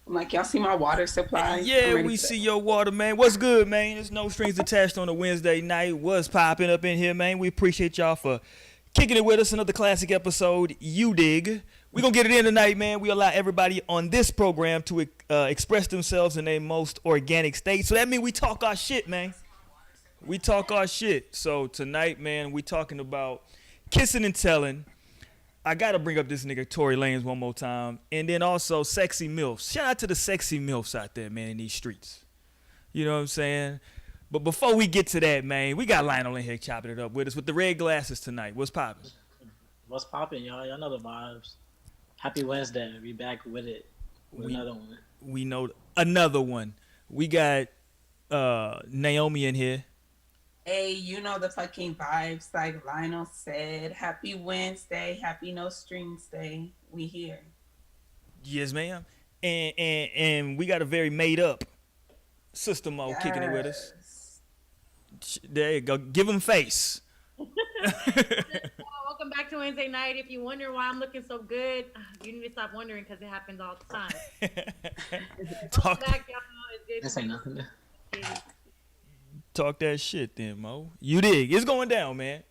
I'm like, y'all see my water supply? I'm Yeah, ready we for see that. your water, man. What's good, man? There's no strings attached on a Wednesday night. What's popping up in here, man? We appreciate y'all for kicking it with us. Another classic episode, You Dig. We're going to get it in tonight, man. We allow everybody on this program to express themselves in their most organic state. So that means we talk our shit, man. We talk our shit. So tonight, man, we talking about kissing and telling. I gotta bring up this nigga Tory Lanez one more time, and then also sexy milfs. Shout out to the sexy milfs out there, man, in these streets. You know what I'm saying? But before we get to that, man, we got Lionel in here chopping it up with us with the red glasses tonight. What's poppin'? What's poppin', y'all? Y'all know the vibes. Happy Wednesday. We back with it. With We another one. we know another one. We got Naomi in here. Hey, you know the fucking vibes. Like Lionel said, happy Wednesday, happy no strings day. We here. Yes, ma'am. And we got a very made up Sister Mo kicking it with us. There you go. Give him face. Welcome back to Wednesday night. If you wonder why I'm looking so good, you need to stop wondering because it happens all the time. Talk, Welcome back, y'all. It's good This to ain't be nothing. here. talk that shit then, Mo. You dig. It's going down, man.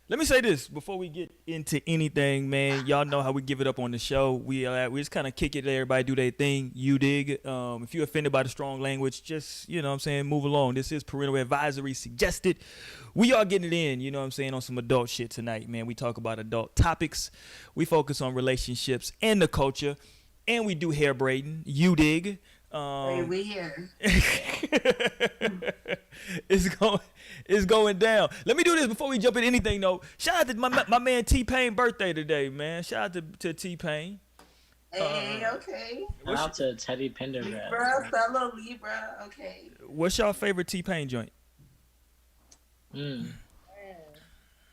Let me say this before we get into anything, man. Y'all know how we give it up on the show. We just kind of kick it, let everybody do their thing. You dig. If you're offended by the strong language, just, you know what I'm saying, move along. This is parental advisory suggested. We are getting it in, you know what I'm saying, on some adult shit tonight, man. We talk about adult topics. We focus on relationships and the culture. And we do hair braiding. You dig. Hey, we here. It's going down. Let me do this before we jump into anything though. Shout out to my man T-Pain birthday today, man. Shout out to T-Pain. Hey, okay. Shout out to Teddy Pendergrass. Libra, fellow Libra, okay. What's your favorite T-Pain joint?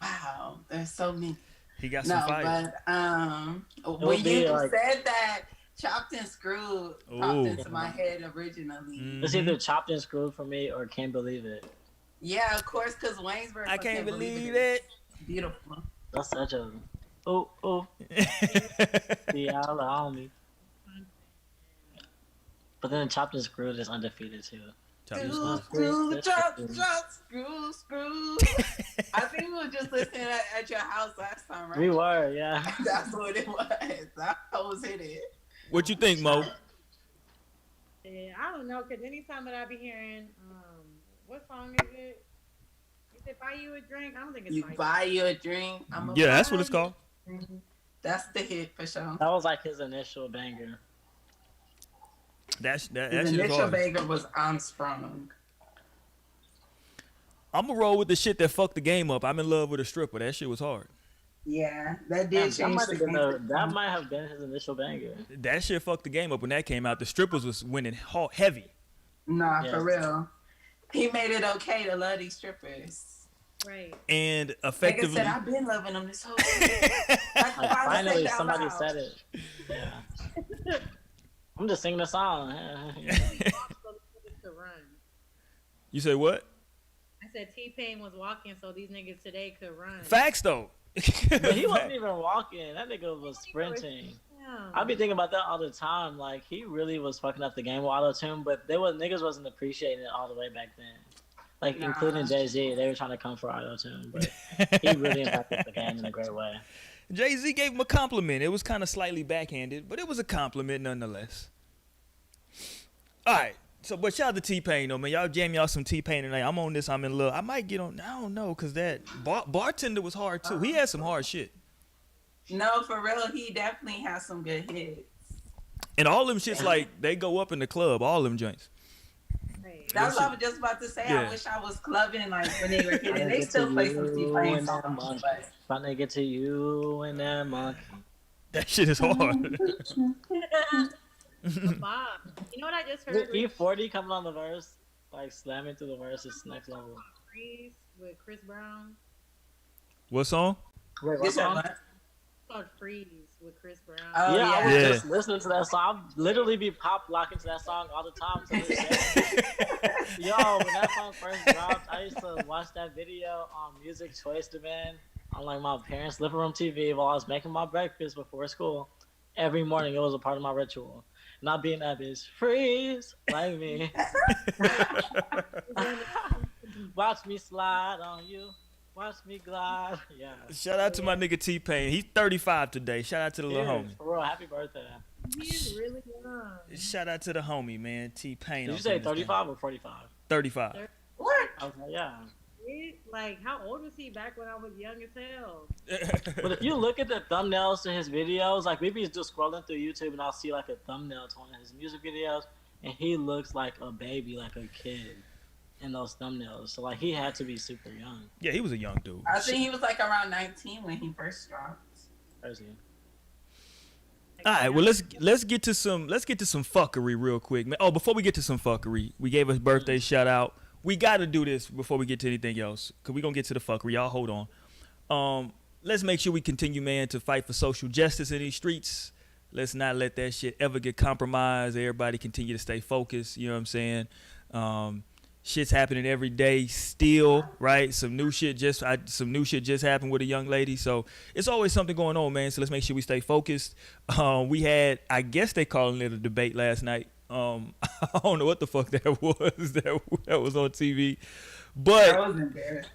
Wow, there's so many. He got some fire. But when be you like- said that, chopped and screwed popped into my head originally. It's either chopped and screwed for me or can't believe it. Yeah, of course, because Waynesburg. I can't believe it. Beautiful. That's such a see all on me. But then chopped and screwed is undefeated too. Screw. I think we were just listening at your house last time, right? We were, yeah. That's what it was. I was hitting. What you think, Mo? Yeah, I don't know, because anytime that I be hearing, what song is it? Is it Buy You a Drink? I don't think it's You buy you a drink. Yeah, that's what it's called. That's the hit for sure. That was like his initial banger. That His shit is initial hard. banger was Armstrong. I'm gonna roll with the shit that fucked the game up. I'm in love with a stripper. That shit was hard. Yeah, that did That change might, the have been game. that might have been his initial banger. That shit fucked the game up when that came out. The strippers was winning heavy. Nah, Yes. for real. He made it okay to love these strippers. Right. And Like I effectively, said, I've been loving them this whole time. Like finally somebody said it. Yeah. I'm just singing the song. To run. you say what? I said T-Pain was walking so these niggas today could run. Facts though. But he wasn't even walking. That nigga was sprinting. Yeah. I be thinking about that all the time. Like he really was fucking up the game with auto tune, but niggas wasn't appreciating it all the way back then. Like Nah. including Jay-Z, they were trying to come for auto tune, but he really impacted the game in a great way. Jay-Z gave him a compliment. It was kind of slightly backhanded, but it was a compliment nonetheless. All right. So, but shout out to T-Pain though, man. Y'all jam y'all some T-Pain tonight. I'm on this. I'm in love. I might get on. I don't know, cause that bartender was hard too. He had some hard shit. No, for real, he definitely has some good hits. And all them shits like they go up in the club. All them joints. Right. That's what I was just about to say. Yeah. I wish I was clubbing like when they were hitting. They still play some T-Pain songs, but Trying to get to you and that monkey. That shit is hard. Bob. You know what I just heard? E40 coming on the verse, like slamming through the verse is next level. Freeze with Chris Brown. What song? Wait, you said what? It's called Freeze with Chris Brown. Oh, Yeah, I was yeah. just listening to that song. I literally be pop locking to that song all the time. To this day. Yo, when that song first dropped, I used to watch that video on Music Choice Demand on like my parents' living room TV while I was making my breakfast before school. Every morning, it was a part of my ritual. Not being that bitch. Freeze like me. Watch me slide on you. Watch me glide. Yeah. Shout out to my nigga T-Pain. He's 35 today. Shout out to the little homie. For real, happy birthday. He's really young. Shout out to the homie, man. T-Pain. Did you say 35 or 45? 35. What? Okay, yeah. Like, how old was he back when I was young as hell? But if you look at the thumbnails to his videos, like maybe he's just scrolling through YouTube and I'll see like a thumbnail to one of his music videos, and he looks like a baby, like a kid in those thumbnails. So like he had to be super young. Yeah, he was a young dude. I think he was like around 19 when he first dropped. Crazy. All right, well let's get to some fuckery real quick, man. Oh, before we get to some fuckery, we gave a birthday shout out. We got to do this before we get to anything else, because we're going to get to the fuckery. Y'all hold on. Let's make sure we continue, man, to fight for social justice in these streets. Let's not let that shit ever get compromised. Everybody continue to stay focused. You know what I'm saying? Shit's happening every day still, right? Some new shit just happened with a young lady. So it's always something going on, man. So let's make sure we stay focused. We had, I guess they calling it a debate last night. I don't know what the fuck that was that was on TV, but I was embarrassed.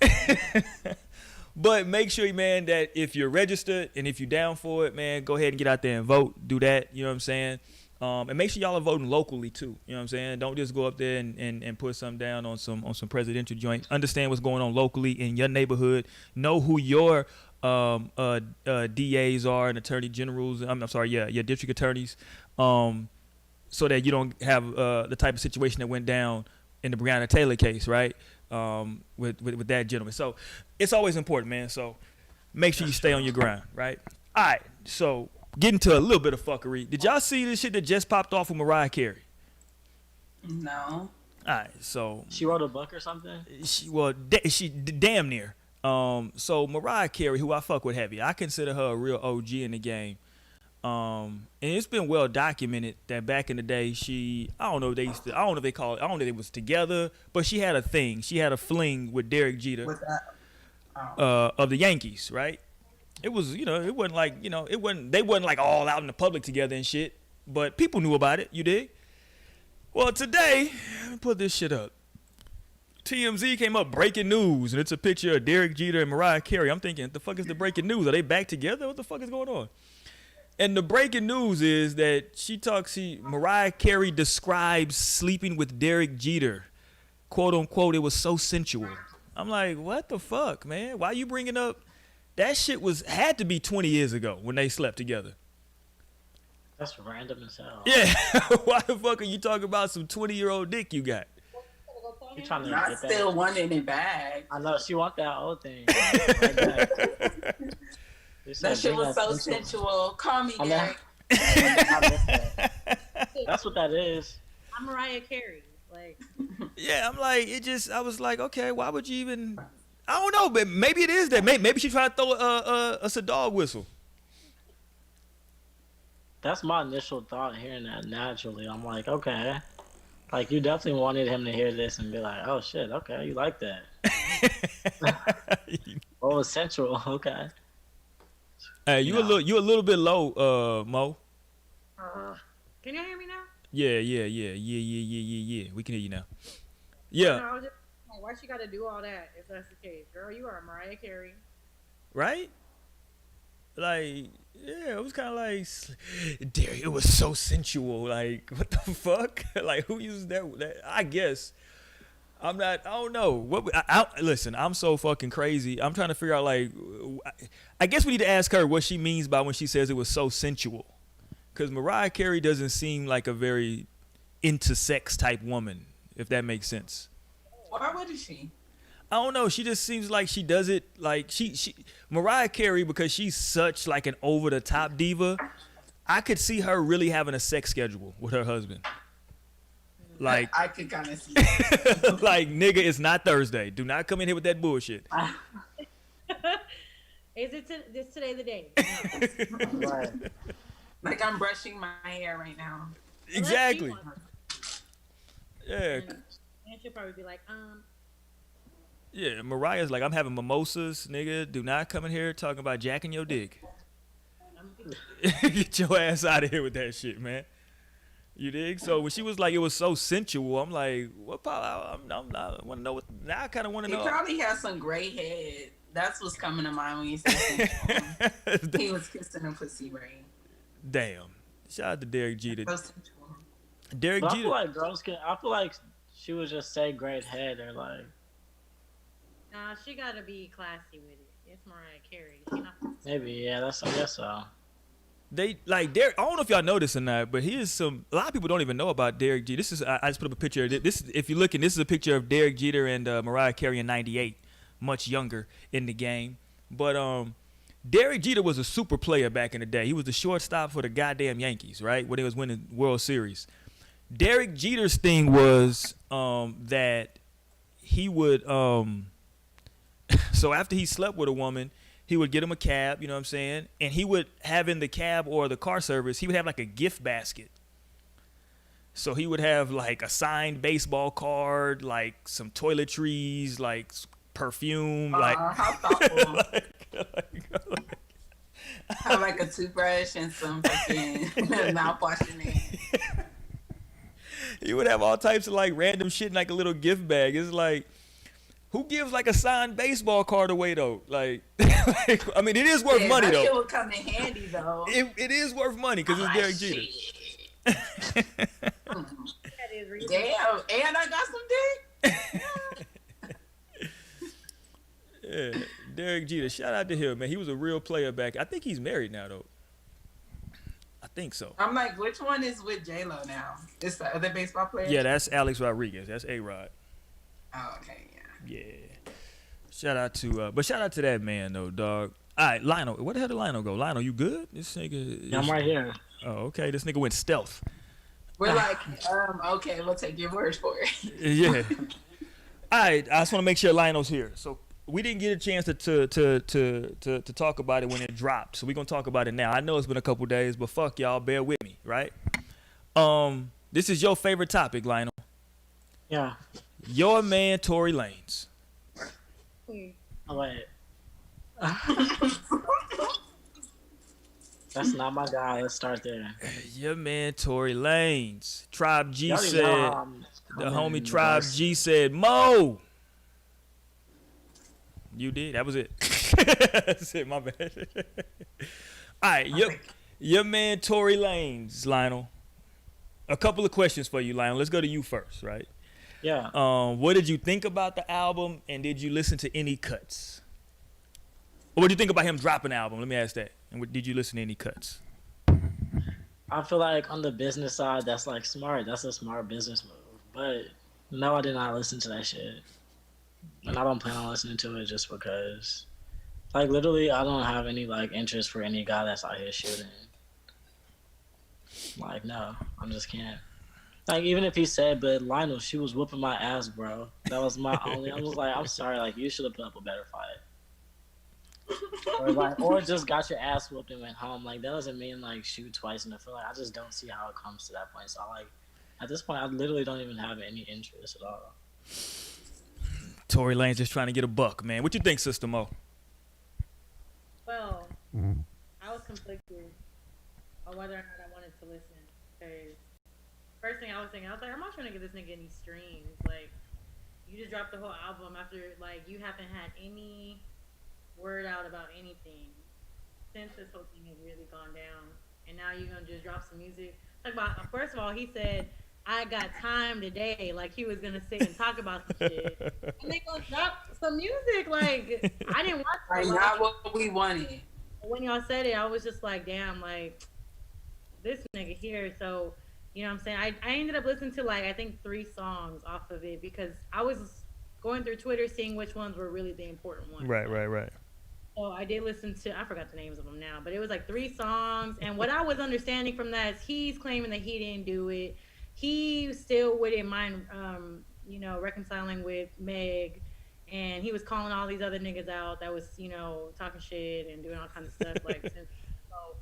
But make sure, man, that if you're registered and if you're down for it, man, go ahead and get out there and vote. Do that. You know what I'm saying? And make sure y'all are voting locally too. You know what I'm saying? Don't just go up there and put something down on some presidential joint. Understand what's going on locally in your neighborhood. Know who your DAs are and attorney generals. I'm sorry, your district attorneys. So that you don't have the type of situation that went down in the Breonna Taylor case, right? With that gentleman. So it's always important, man. So make sure you stay on your grind, right? All right. So getting to a little bit of fuckery. Did y'all see this shit that just popped off with Mariah Carey? No. All right. So she wrote a book or something? She damn near. So Mariah Carey, who I fuck with heavy, I consider her a real OG in the game. And it's been well documented that back in the day, I don't know if they was together, but she had a thing. She had a fling with Derek Jeter With that. of the Yankees, right? It was, it wasn't like, they wasn't like all out in the public together and shit, but people knew about it, you dig? Well, today, let me put this shit up. TMZ came up, breaking news, and it's a picture of Derek Jeter and Mariah Carey. I'm thinking, what the fuck is the breaking news? Are they back together? What the fuck is going on? And the breaking news is that Mariah Carey describes sleeping with Derek Jeter. Quote unquote, it was so sensual. I'm like, what the fuck, man? Why you bringing up? That shit had to be 20 years ago when they slept together. That's random as hell. Yeah. Why the fuck are you talking about some 20-year-old dick you got? You trying to Not get still that? wanting it back. I know she want that old thing. Right back. That shit was so sensual. Call me, Derek. That's what that is. I'm Mariah Carey. Like, Yeah, I'm like, I was like, okay, why would you even? I don't know, but maybe it is that. Maybe she's trying to throw a dog whistle. That's my initial thought hearing that naturally. I'm like, okay. Like, you definitely wanted him to hear this and be like, oh shit, okay, you like that. Oh, sensual, okay. Hey, you a little bit low, Mo. can you hear me now? Yeah. We can hear you now. Yeah. No, I was just like, why she got to do all that if that's the case? Girl, you are Mariah Carey. Right? Like, yeah, it was kind of like, Derek, it was so sensual. Like, what the fuck? Like, who used that? I guess. I don't know. Listen, I'm so fucking crazy. I'm trying to figure out, like, I guess we need to ask her what she means by when she says it was so sensual. Because Mariah Carey doesn't seem like a very into sex type woman, if that makes sense. Why wouldn't she? I don't know. She just seems like she does it like Mariah Carey, because she's such like an over the top diva. I could see her really having a sex schedule with her husband. Like, I could kind of see that. like, nigga, it's not Thursday. Do not come in here with that bullshit. Is this today the day? Right. Like, I'm brushing my hair right now. Exactly. Yeah. And she'll probably be like, Yeah, Mariah's like, I'm having mimosas, nigga. Do not come in here talking about jacking your dick. Get your ass out of here with that shit, man. You dig? So when she was like, it was so sensual. I'm like, what? I want to know what. Now I kind of want to He know. probably has some gray head. That's what's coming to mind when you say sensual. He was kissing a pussy ring. Damn. Shout out to Derek Jeter. So sensual. Derek But I Jeter. feel like girls can. I feel like she would just say great head or like. Nah, she gotta be classy with it. It's Mariah Carey. She not. Maybe, yeah, I guess so. They like Derek. I don't know if y'all know this or not, but here's some. A lot of people don't even know about Derek Jeter. This is. I just put up a picture. This. If you're looking, this is a picture of Derek Jeter and Mariah Carey in '98, much younger in the game. But Derek Jeter was a super player back in the day. He was the shortstop for the goddamn Yankees, right? When they was winning World Series. Derek Jeter's thing was that he would. So after he slept with a woman, he would get him a cab, you know what I'm saying? And he would have in the cab or the car service, he would have like a gift basket. So he would have like a signed baseball card, like some toiletries, like perfume, like How thoughtful. like Have like a toothbrush and some fucking mouthwash in there. he would have all types of like random shit in like a little gift bag. It's like, who gives like a signed baseball card away though? Like, I mean, it is worth money that though. shit would come in handy though. It is worth money because it's Derek Jeter. That is reasonable. Damn, and I got some dick. Yeah, Derek Jeter. Shout out to him, man. He was a real player back. I think he's married now though. I think so. I'm like, which one is with J-Lo now? It's the other baseball player? Yeah, that's Alex Rodriguez. That's A-Rod. Oh, okay, yeah. Yeah. Shout out to that man though, dog. All right, Lionel. Where the hell did Lionel go? Lionel, you good? This nigga. Yeah, I'm right here. Oh, okay. This nigga went stealth. We're like, okay, we'll take your word for it. Yeah. All right. I just want to make sure Lionel's here. So we didn't get a chance to talk about it when it dropped. So we're gonna talk about it now. I know it's been a couple days, but fuck y'all, bear with me, right? This is your favorite topic, Lionel. Yeah. Your man Tory Lanez. Oh, wait. That's not my guy. Let's start there. Your man Tory Lanez. Tribe G You already said, know how I'm the coming homie in Tribe first. G said, Mo. You did? That was it. That's it, my bad. All right, your man Tory Lanez, Lionel. A couple of questions for you, Lionel. Let's go to you first, right? Yeah. What did you think about the album, and did you listen to any cuts? Or what do you think about him dropping the album? Let me ask that. And did you listen to any cuts? I feel like on the business side, that's like smart. That's a smart business move. But no, I did not listen to that shit. And I don't plan on listening to it just because, like, literally, I don't have any, like, interest for any guy that's out here shooting. Like, no, I just can't. Like, even if he said, but Lionel, she was whooping my ass, bro. That was my only. I was like, I'm sorry, like, you should have put up a better fight. Or just got your ass whooped and went home. Like, that doesn't mean, like, shoot twice in the foot. Like, I just don't see how it comes to that point. So, like, at this point, I literally don't even have any interest at all. Tory Lanez just trying to get a buck, man. What you think, Sister Mo? Well, I was conflicted on whether or not I wanted to listen. Because first thing I was thinking, I was like, I'm not trying to get this nigga any streams. Like, you just dropped the whole album after, like, you haven't had any word out about anything since this whole thing had really gone down. And now you're going to just drop some music. Like, first of all, he said, I got time today. Like, he was going to sit and talk about some shit. And they going to drop some music. Like, I didn't watch it. Like, not what we wanted. When y'all said it, I was just like, damn, like, this nigga here. So, you know what I'm saying? I ended up listening to, like, I think 3 songs off of it because I was going through Twitter seeing which ones were really the important ones. Right. So I did listen to, I forgot the names of them now, but it was like 3 songs. And what I was understanding from that is he's claiming that he didn't do it. He still wouldn't mind, you know, reconciling with Meg. And he was calling all these other niggas out that was, you know, talking shit and doing all kinds of stuff. Like, so,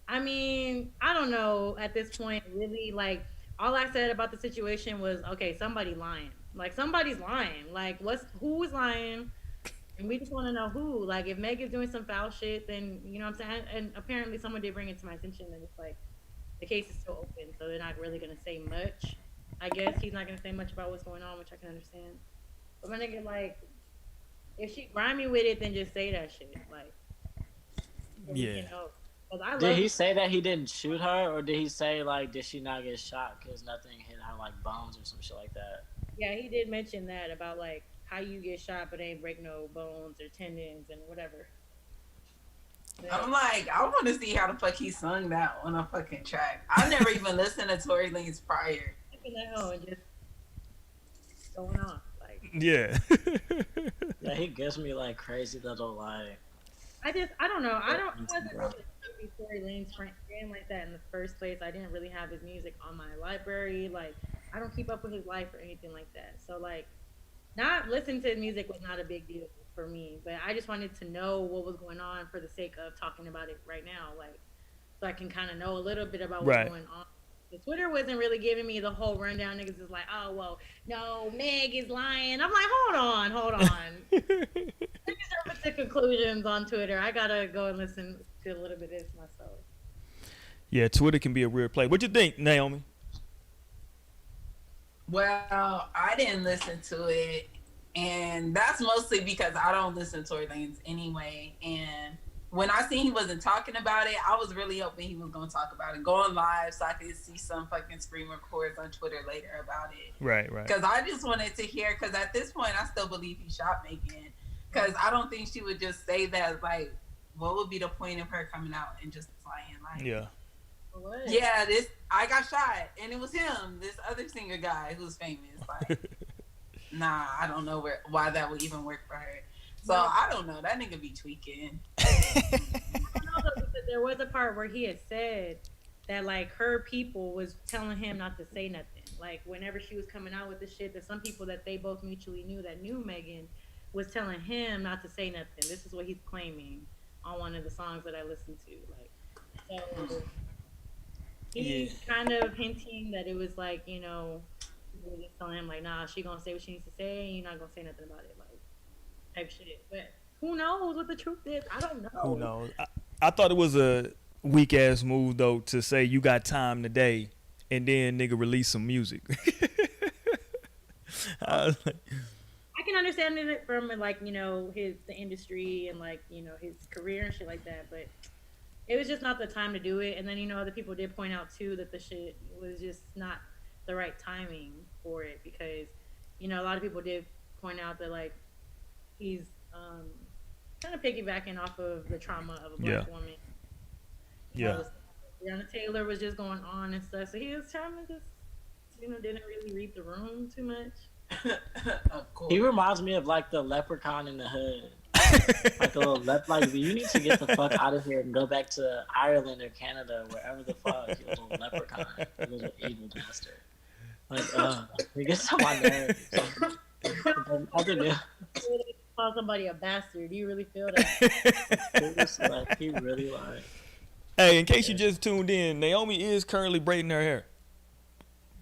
I mean, I don't know at this point, really. Like, all I said about the situation was, okay, somebody lying. Like, somebody's lying. Like, who is lying? And we just want to know who. Like, if Meg is doing some foul shit, then, you know what I'm saying? And apparently someone did bring it to my attention that it's like, the case is still open, so they're not really gonna say much. I guess he's not gonna say much about what's going on, which I can understand. But my nigga, like, if she grimy with it, then just say that shit. Like, Yeah. you know, 'cause I Did love he say that he didn't shoot her, or did he say like did she not get shot because nothing hit her like bones or some shit like that? Yeah, he did mention that about like how you get shot but ain't break no bones or tendons and whatever. I'm like, I want to see how the fuck he sung that on a fucking track. I never even listened to Tory Lanez prior. Looking at home and just going on. Like, Yeah. Yeah, he gives me like crazy little like. I don't know. I wasn't really a Tory Lanez fan like that in the first place. I didn't really have his music on my library. Like, I don't keep up with his life or anything like that. So like, not listening to his music was not a big deal for me. But I just wanted to know what was going on for the sake of talking about it right now. Like, so I can kind of know a little bit about what's going on. The Twitter wasn't really giving me the whole rundown. Niggas is like, oh, well, no, Meg is lying. I'm like, hold on. Niggas jump to conclusions on Twitter. I gotta go and listen to a little bit of this myself. Yeah, Twitter can be a weird place. What you think, Naomi? Well, I didn't listen to it, and that's mostly because I don't listen to Tory Lanez anyway. And when I seen he wasn't talking about it, I was really hoping he was going to talk about it, go on live so I could see some fucking screen records on Twitter later about it. Right. Because I just wanted to hear, because at this point, I still believe he shot Megan. Because I don't think she would just say that, like, what would be the point of her coming out and just lying? Like, Yeah. What? yeah, I got shot, and it was him, this other singer guy who's famous. Like, nah, I don't know why that would even work for her. So I don't know. That nigga be tweaking. I don't know though, because there was a part where he had said that like her people was telling him not to say nothing. Like whenever she was coming out with the shit, that some people that they both mutually knew that knew Megan was telling him not to say nothing. This is what he's claiming on one of the songs that I listened to. Like, so he's kind of hinting that it was like, you know, people were just telling him like, nah, she gonna say what she needs to say, and you're not gonna say nothing about it, like type shit. But who knows what the truth is? I don't know. Who knows? I thought it was a weak ass move though to say you got time today and then nigga release some music. I was like, I can understand it from like, you know, the industry and like, you know, his career and shit like that, but it was just not the time to do it. And then, you know, other people did point out too that the shit was just not the right timing for it, because, you know, a lot of people did point out that like he's kind of piggybacking off of the trauma of a black woman. Yeah. Breonna Taylor was just going on and stuff, so he was trying to just, you know, didn't really read the room too much. Of course. He reminds me of like the leprechaun in the hood. Like a little like you need to get the fuck out of here and go back to Ireland or Canada, wherever the fuck, you little leprechaun, you little evil bastard. Like, he gets on my nerves. I don't know. Call somebody a bastard. Do you really feel that? Like, he really like. hey, in case you just tuned in, Naomi is currently braiding her hair.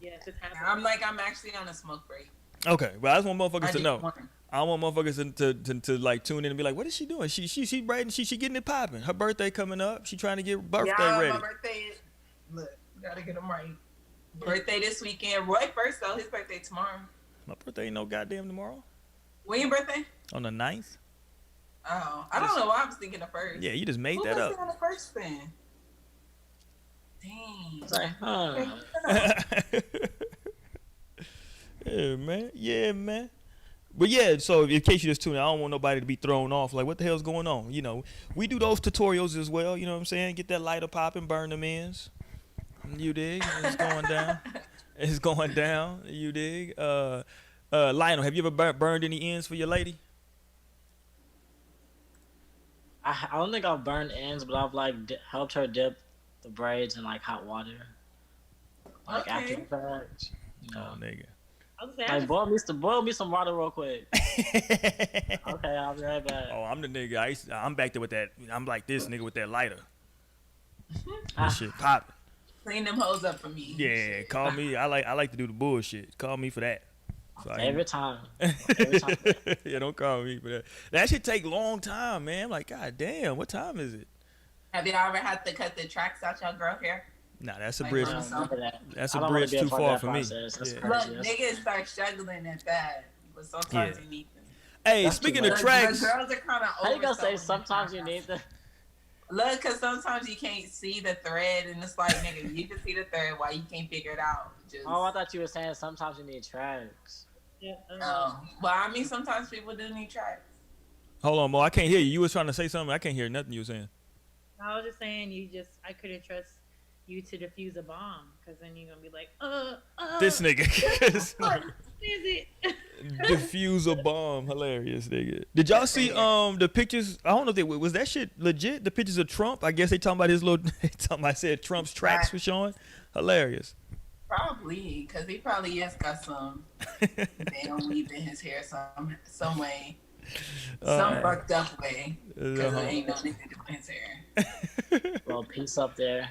Yes, it's happening. I'm actually on a smoke break. Okay, but I just want motherfuckers to know. Want- I don't want motherfuckers to like tune in and be like, what is she doing? She braiding, she getting it popping. Her birthday coming up. She trying to get birthday ready. My birthday is, look, gotta get them right. Birthday this weekend. Roy first though, his birthday tomorrow. My birthday ain't no goddamn tomorrow. When your birthday? On the 9th? Oh, I don't know why I was thinking the first. Yeah, you just made Who that was up. on the first then? Dang. It's like, huh? Yeah, man. But yeah, so in case you just tune in, I don't want nobody to be thrown off. Like, what the hell's going on? You know, we do those tutorials as well. You know what I'm saying? Get that lighter popping, burn them ends. You dig? It's going down. It's going down. You dig? Lionel, have you ever burned any ends for your lady? I don't think I've burned ends, but I've like helped her dip the braids in like hot water, like after the fact. You know, Oh, nigga. I was saying, like boil me some water real quick. Okay, I'll be right back. Oh, I'm the nigga. I'm back there with that. I'm like this nigga with that lighter. That shit popping. Clean them hoes up for me. Yeah, call me. I like to do the bullshit. Call me for that. So Every time. Yeah, don't call me for that. That shit take long time, man. I'm like, god damn, what time is it? Have you ever had to cut the tracks out your girl hair? Nah, that's a Like, bridge. on some- That's I a don't wanna bridge be a too part of far that for me. process. That's Yeah. crazy. Look, niggas start struggling at that, but sometimes Yeah. you need them. Hey, That's speaking too of much. tracks, The girls are kind of How you gonna say sometimes you need the? Look, because sometimes you can't see the thread, and it's like, nigga, you can see the thread, why you can't figure it out? Just, Oh, I thought you were saying sometimes you need tracks. Yeah, well, I mean, sometimes people do need tracks. hold on, Mo. I can't hear you. You was trying to say something. I can't hear nothing you were saying. I was just saying I couldn't trust you to defuse a bomb because then you're gonna be like, This nigga. what is it? Defuse a bomb. Hilarious, nigga. Did y'all see the pictures? I don't know if they was that shit legit. The pictures of Trump. I guess they talking about his little. They talking about said Trump's tracks were showing. Hilarious. Probably, because he probably has got some damn weave in his hair some way. Some fucked up way. Because there ain't no nigga doing his hair. Well, peace up there.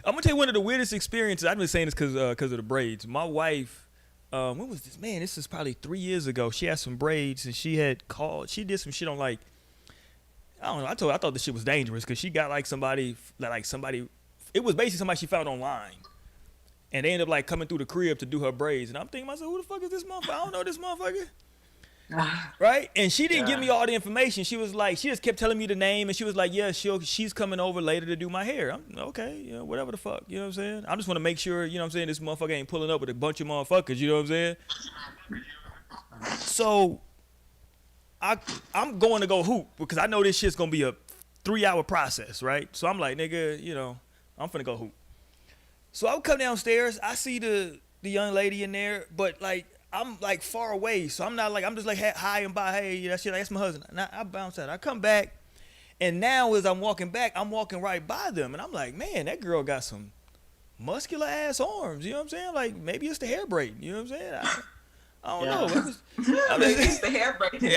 I'm gonna tell you one of the weirdest experiences. I've been saying this because of the braids. My wife, when was this? Man, this is probably 3 years ago. She had some braids and she had called. She did some shit on like, I don't know. I thought the shit was dangerous because she got like somebody. It was basically somebody she found online, and they ended up like coming through the crib to do her braids. And I'm thinking to myself, who the fuck is this motherfucker? I don't know this motherfucker. Right? And she didn't give me all the information. She was like, she just kept telling me the name, and she was like, yeah, she's coming over later to do my hair. I'm okay, you know, whatever the fuck, you know what I'm saying? I just want to make sure, you know what I'm saying, this motherfucker ain't pulling up with a bunch of motherfuckers, you know what I'm saying? So I'm going to go hoop because I know this shit's gonna be a 3-hour process, right? So I'm like, nigga, you know, I'm finna go hoop. So I would come downstairs, I see the young lady in there, but like I'm like far away, so I'm not like, I'm just like hi and bye, hey, that shit, that's my husband. And I bounce out. I come back, and now as I'm walking back, I'm walking right by them, and I'm like, man, that girl got some muscular ass arms. You know what I'm saying? Like maybe it's the hair braiding. You know what I'm saying? I don't know. It's the hair braiding.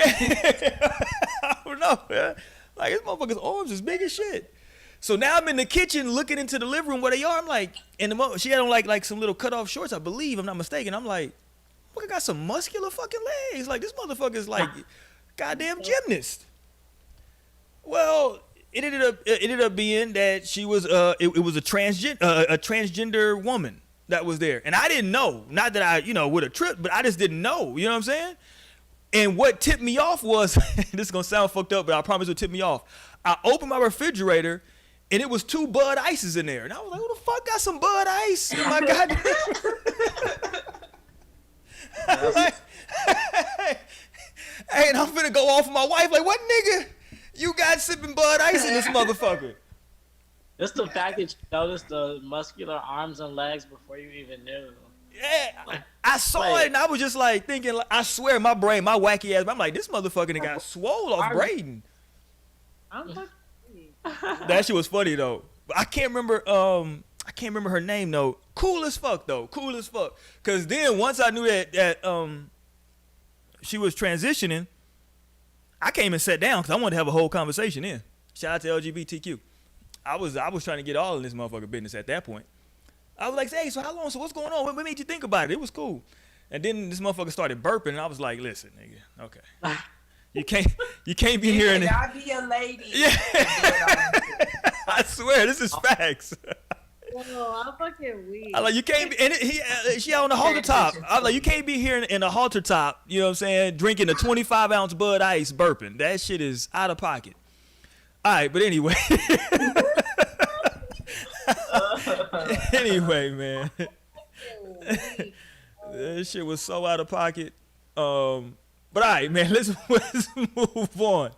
I don't know, man. Like this motherfucker's arms is big as shit. So now I'm in the kitchen looking into the living room where they are. I'm like, and she had on like some little cut off shorts, I believe. I'm not mistaken. I'm like, look, I got some muscular fucking legs. Like this motherfucker's like goddamn gymnast. Well, it ended up being that she was it was a transgender woman that was there, and I didn't know. Not that I would have tripped, but I just didn't know. You know what I'm saying? And what tipped me off was this is gonna sound fucked up, but I promise it'll tip me off. I opened my refrigerator, and it was 2 Bud Ices in there, and I was like, who the fuck got some Bud Ice? Oh my god. Like, hey, and I'm finna go off of my wife. Like, what nigga you got sipping Bud Ice in this motherfucker? Just the fact that you noticed the muscular arms and legs before you even knew. Yeah, I saw it and I was just like thinking, like, I swear my brain, my wacky ass, I'm like, this motherfucker done got swole off braiding. I'm fucking That shit was funny though. But I can't remember her name though. Cool as fuck though. Cool as fuck. Cause then once I knew that she was transitioning, I came and sat down because I wanted to have a whole conversation in. Shout out to LGBTQ. I was trying to get all in this motherfucker business at that point. I was like, hey, so how long? So what's going on? What made you think about it? It was cool. And then this motherfucker started burping, and I was like, listen, nigga, okay. You can't be here and I be a lady. Yeah. I swear, this is facts. whoa, I'm fucking weak. I like you can't be, and she on the halter top. I like you can't be here in a halter top. You know what I'm saying? Drinking a 25-ounce Bud Ice, burping. That shit is out of pocket. All right, but anyway. Anyway, man. That shit was so out of pocket. But all right, man. Let's move on.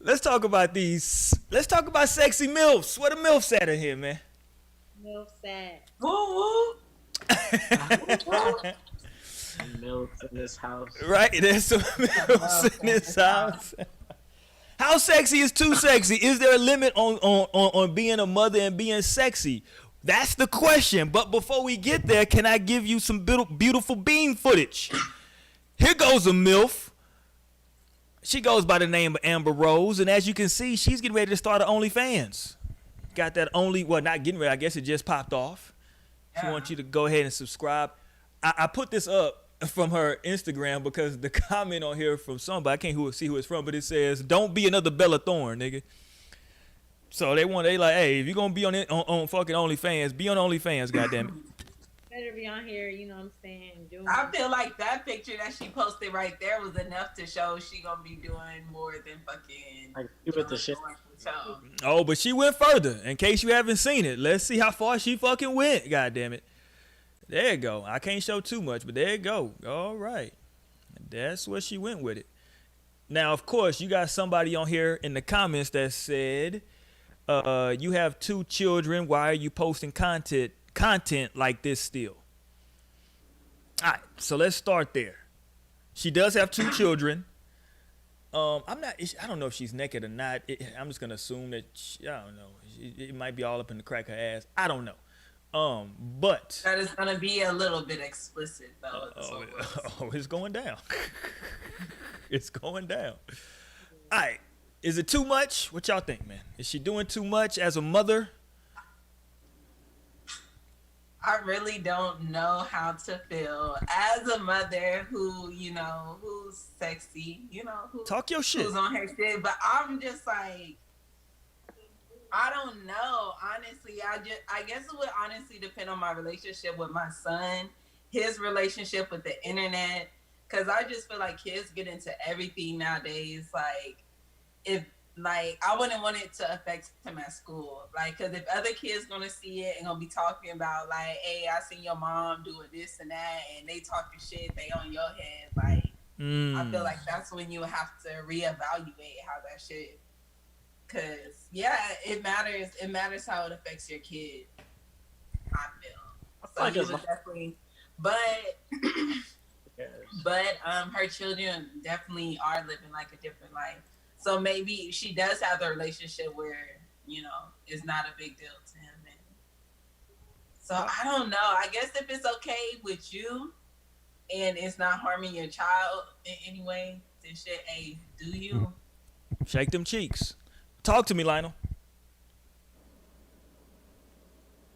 Let's talk about these. Let's talk about sexy milfs. What a milfs at in here, man. No sad. Woo woo. Milf in this house. Right? There's some milfs in this house. How sexy is too sexy? Is there a limit on being a mother and being sexy? That's the question. But before we get there, can I give you some beautiful bean footage? Here goes a MILF. She goes by the name of Amber Rose, and as you can see, she's getting ready to start her OnlyFans. Got that not getting ready, I guess it just popped off. She wants you to go ahead and subscribe. I put this up from her Instagram because the comment on here from somebody, I can't see who it's from, but it says, don't be another Bella Thorne, nigga. So they like, hey, if you're gonna be on fucking OnlyFans, be on OnlyFans, goddamn it. Better be on here, you know what I'm saying? Doing I feel like that picture that she posted right there was enough to show she gonna be doing more than fucking Like, you with the shit. Oh, but she went further. In case you haven't seen it, let's see how far she fucking went. God damn it. There you go. I can't show too much, but there you go. All right. That's where she went with it. Now, of course, you got somebody on here in the comments that said, you have 2 children. Why are you posting content like this still? All right, so let's start there. She does have 2 children. I don't know if she's naked or not. I'm just gonna assume that I don't know. It might be all up in the crack of her ass. I don't know. But that is gonna be a little bit explicit though. It's going down. It's going down. All right, is it too much? What y'all think, man? Is she doing too much as a mother? I really don't know how to feel as a mother who, who's sexy, Talk your shit. Who's on her shit, but I'm just like, I don't know. Honestly, I guess it would honestly depend on my relationship with my son, his relationship with the internet, because I just feel like kids get into everything nowadays. I wouldn't want it to affect him at school. Because if other kids gonna see it and gonna be talking about hey, I seen your mom doing this and that, and they talking shit, they on your head. I feel like that's when you have to reevaluate how that shit. Cause it matters. It matters how it affects your kid. I feel. So you would definitely, but her children definitely are living a different life. So maybe she does have the relationship where, it's not a big deal to him. And so I don't know. I guess if it's okay with you and it's not harming your child in any way, then shit, hey, do you? Shake them cheeks. Talk to me, Lionel.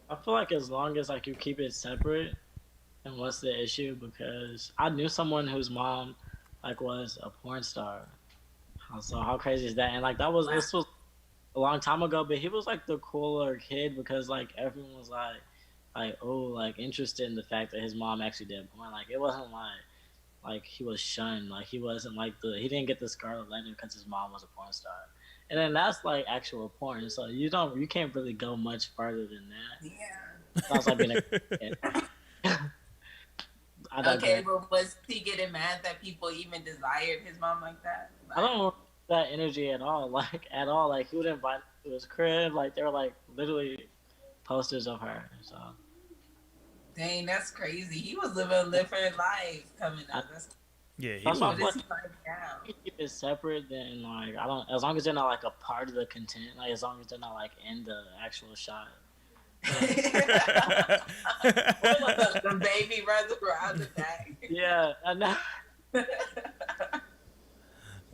I feel like as long as you keep it separate, and what's the issue? Because I knew someone whose mom was a porn star. So how crazy is that? And this was a long time ago, but he was the cooler kid because everyone was interested in the fact that his mom actually did porn. It wasn't he was shunned. He wasn't he didn't get the scarlet letter because his mom was a porn star. And then that's actual porn. So you can't really go much farther than that. Yeah. Sounds being a kid. Okay, but was he getting mad that people even desired his mom like that? I don't want that energy at all. At all. He would invite him to his crib. They were literally posters of her. So. Dang, that's crazy. He was living a different life coming up. Yeah, he was. Keep it separate. Then I don't. As long as they're not a part of the content. As long as they're not in the actual shot. The baby runs around the back. Yeah, I know.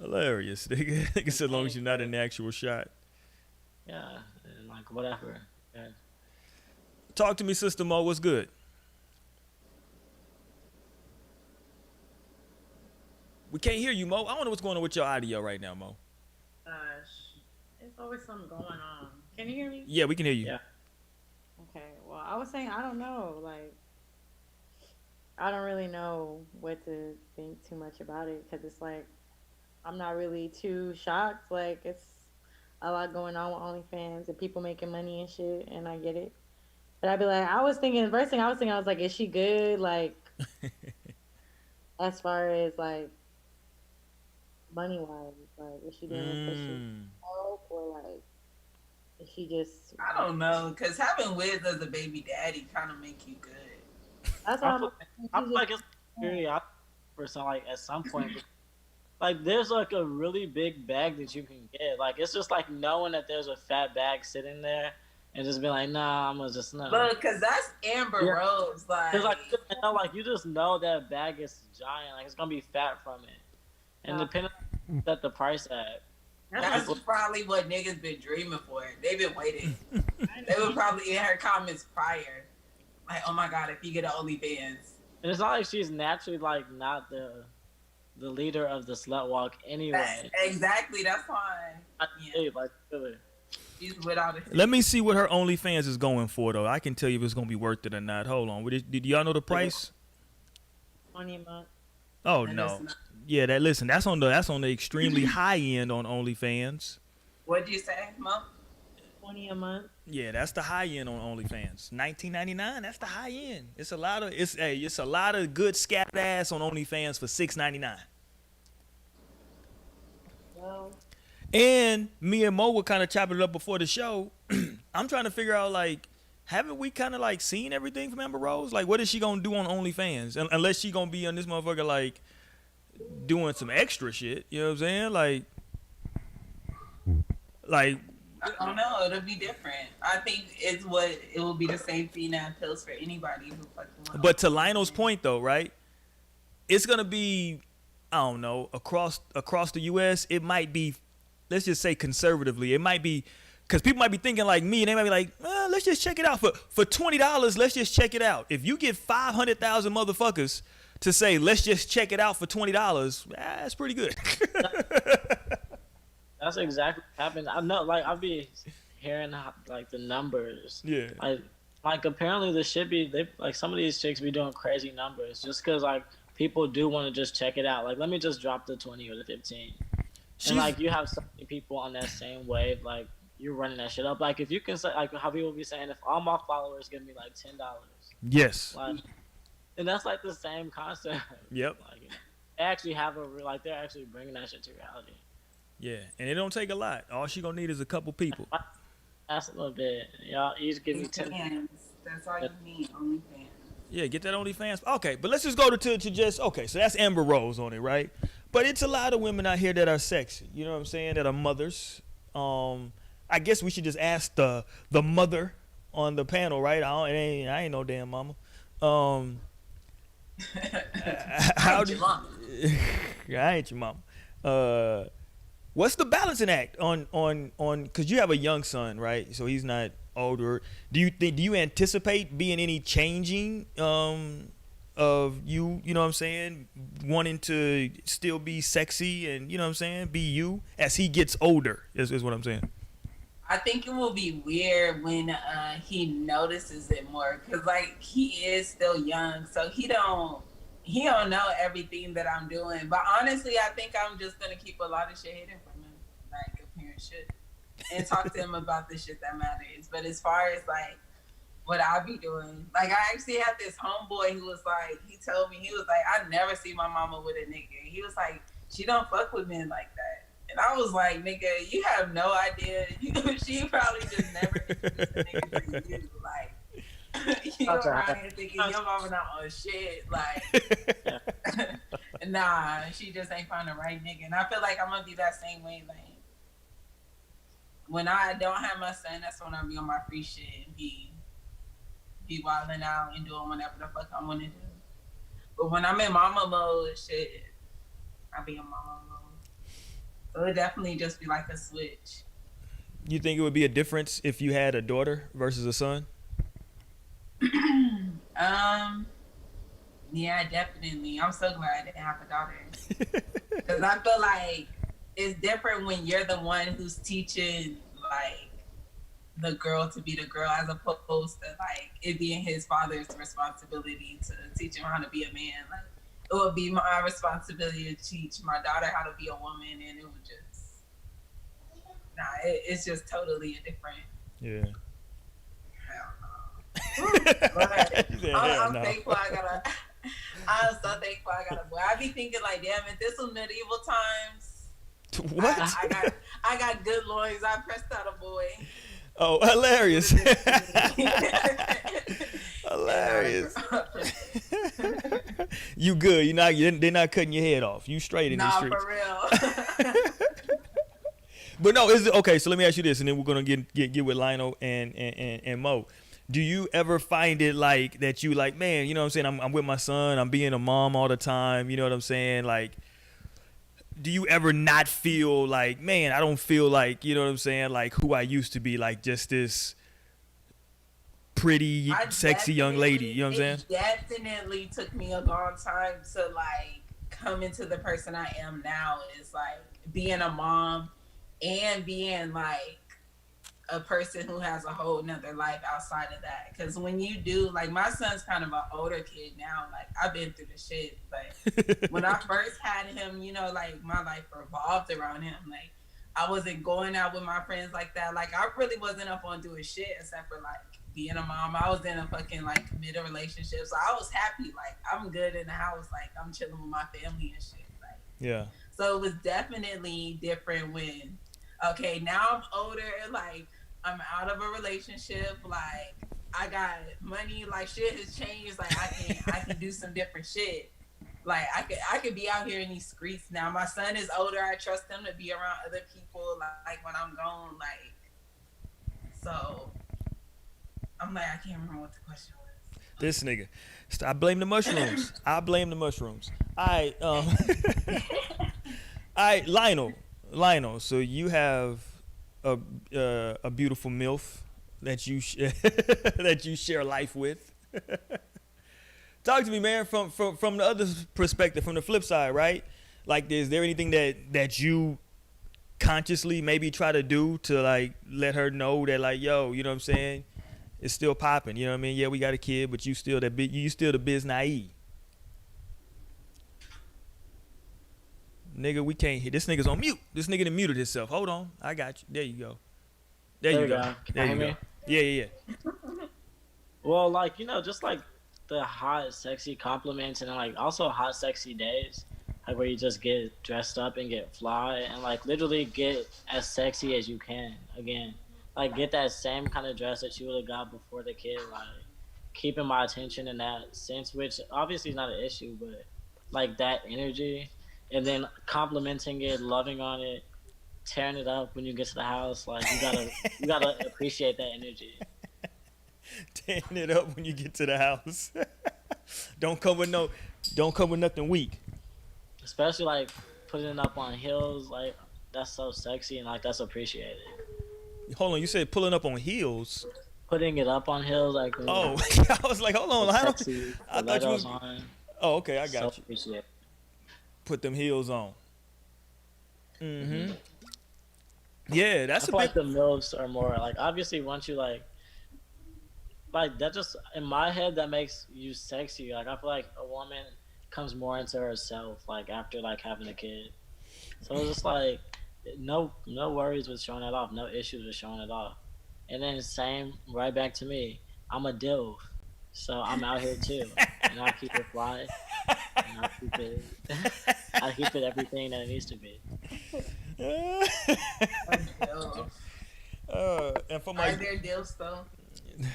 Hilarious. Nigga said as long as you're not in the actual shot. Yeah, and whatever. Yeah. Talk to me, Sister Mo. What's good? We can't hear you, Mo. I don't know what's going on with your audio right now, Mo. Gosh, it's always something going on. Can you hear me? Yeah, we can hear you. Yeah. Okay, well, I was saying I don't know. I don't really know what to think too much about it because it's I'm not really too shocked. It's a lot going on with OnlyFans and people making money and shit, and I get it. But I'd be first thing I was thinking, is she good? As far as money wise, is she doing this for she help or is she just? I don't know, cause having Wiz as a baby daddy kind of make you good. That's what I feel it's very for some at some point. There's a really big bag that you can get. It's just knowing that there's a fat bag sitting there and just be nah, I'm gonna just know. But cause that's Amber Rose, you just know that bag is giant. It's gonna be fat from it, and depending on that the price at. That's probably what niggas been dreaming for. They've been waiting. They were probably in her comments prior, oh my god, if you get an OnlyFans. And it's not she's naturally not the leader of the slut walk anyway. Exactly, that's why. Yeah. Really. She's without a. Let me see what her OnlyFans is going for, though. I can tell you if it's gonna be worth it or not. Hold on. Did y'all know the price? 20 a month. Oh And no. it's not- Yeah, that's on the extremely high end on OnlyFans. What'd you say, Mom? 20 a month. Yeah, that's the high end on OnlyFans. $19.99. That's the high end. It's a lot of good scattered ass on OnlyFans for $6.99. Well, And me and Mo were kind of chopping it up before the show. I'm trying to figure out, like, haven't we kind of like seen everything from Amber Rose? Like, what is she gonna do on OnlyFans? Unless she gonna be on this motherfucker like doing some extra shit. You know what I'm saying? Like. I don't know. It'll be different. I think it will be the same thing that appeals for anybody who fucking wants. But to Lionel's point, though, right? It's gonna be, I don't know, across the U.S. It might be, let's just say conservatively, it might be, because people might be thinking like me, and they might be like, let's just check it out for $20. Let's just check it out. If you get 500,000 motherfuckers to say, let's just check it out for $20, that's pretty good. That's exactly what happened. I know, like, I'll be hearing like the numbers. Yeah. Like apparently there should be some of these chicks be doing crazy numbers just because like people do want to just check it out. Like, let me just drop the 20 or the 15. And like you have so many people on that same wave, like you're running that shit up. Like if you can say, like how people be saying, if all my followers give me like $10, Yes. like, and that's like the same concept. Yep. Like they actually have like they're actually bringing that shit to reality. Yeah, and it don't take a lot. All she gonna need is a couple people. That's a little bit. Y'all, you just give me 10. OnlyFans. That's all you need. OnlyFans. Yeah, get that OnlyFans. Okay, but let's just go to just okay. So that's Amber Rose on it, right? But it's a lot of women out here that are sexy. You know what I'm saying? That are mothers. I guess we should just ask the mother on the panel, right? I ain't no damn mama. How do I ain't your mama? What's the balancing act on because you have a young son, right? So he's not older. Do you anticipate being any changing of you know what I'm saying, wanting to still be sexy and you know what I'm saying, be you as he gets older is what I'm saying. I think it will be weird when he notices it more because like he is still young, so he don't know everything that I'm doing. But honestly, I think I'm just gonna keep a lot of shit hidden from him, like a parent should, and talk to him about the shit that matters. But as far as like what I be doing, like I actually had this homeboy who was like, he told me, he was like, I never see my mama with a nigga. He was like, she don't fuck with men like that. And I was like, nigga, you have no idea. She probably just never introduced a nigga to you. Like, you know, around here thinking your mama not on shit. Like, nah, she just ain't found the right nigga. And I feel like I'm gonna be that same way. Like, when I don't have my son, that's when I be on my free shit and be wilding out and doing whatever the fuck I want to do. But when I'm in mama mode, shit, I be in mama mode. So it definitely just be like a switch. You think it would be a difference if you had a daughter versus a son? Yeah, definitely. I'm so glad I didn't have a daughter. Because I feel like it's different when you're the one who's teaching, like, the girl to be the girl as opposed to, like, it being his father's responsibility to teach him how to be a man. Like, it would be my responsibility to teach my daughter how to be a woman, and it would just, it's just totally a different. Yeah. I'm thankful I'm so thankful I got a boy. I be thinking like, damn, if this was medieval times, What? I got good loins. I pressed out a boy. Oh, hilarious. Hilarious. You good. They're not cutting your head off. You straight in these streets. Nah, for real. But no, is it okay? So let me ask you this, and then we're gonna get with Lionel and Mo. Do you ever find it like that? You like, man, you know what I'm saying? I'm with my son. I'm being a mom all the time. You know what I'm saying? Like, do you ever not feel like, man, I don't feel like, you know what I'm saying? Like who I used to be, like just this pretty, sexy young lady. You know what I'm saying? It definitely took me a long time to like come into the person I am now. Is like being a mom and being like a person who has a whole nother life outside of that. Because when you do, like, my son's kind of an older kid now. Like, I've been through the shit. But when I first had him, you know, like, my life revolved around him. Like, I wasn't going out with my friends like that. Like, I really wasn't up on doing shit except for, like, being a mom. I was in a fucking, like, committed relationship. So I was happy. Like, I'm good in the house. Like, I'm chilling with my family and shit. Like, Yeah. So it was definitely different when, okay, now I'm older. Like, I'm out of a relationship. Like, I got money. Like, shit has changed. Like, I can do some different shit. Like, I could be out here in these streets now. My son is older. I trust him to be around other people. Like when I'm gone. Like, so I'm like, I can't remember what the question was. This nigga. I blame the mushrooms. I blame the mushrooms. All right, Lionel. So you have a beautiful MILF that you that you share life with. Talk to me, man, from the other perspective, from the flip side, right? Like, is there anything that you consciously maybe try to do to, like, let her know that, like, yo, you know what I'm saying? It's still popping, you know what I mean? Yeah, we got a kid, but you still the biz naive. Nigga, we can't hear. This nigga's on mute. This nigga done muted himself. Hold on. I got you. There you go. There you go. There you go. Yeah. Well, like, you know, just like the hot, sexy compliments and like also hot, sexy days, like where you just get dressed up and get fly and like literally get as sexy as you can again. Like get that same kind of dress that you would have got before the kid. Like keeping my attention in that sense, which obviously is not an issue, but like that energy, and then complimenting it, loving on it, tearing it up when you get to the house. Like you gotta appreciate that energy. Tearing it up when you get to the house. Don't come with nothing weak. Especially like putting it up on heels, like that's so sexy and like that's appreciated. Hold on, you said pulling up on heels. Putting it up on heels, like oh, I was like, hold on, I thought you was. On. Oh, okay, I got so you. Appreciated. Put them heels on. Mm-hmm. Yeah, that's I feel like the MILFs are more like obviously once you like that just in my head that makes you sexy. Like I feel like a woman comes more into herself like after like having a kid. So it's just like no worries with showing it off, no issues with showing it off. And then same right back to me. I'm a DILF, so I'm out here too, and I keep it fly. And I keep it everything that it needs to be. And for my Are there deals though?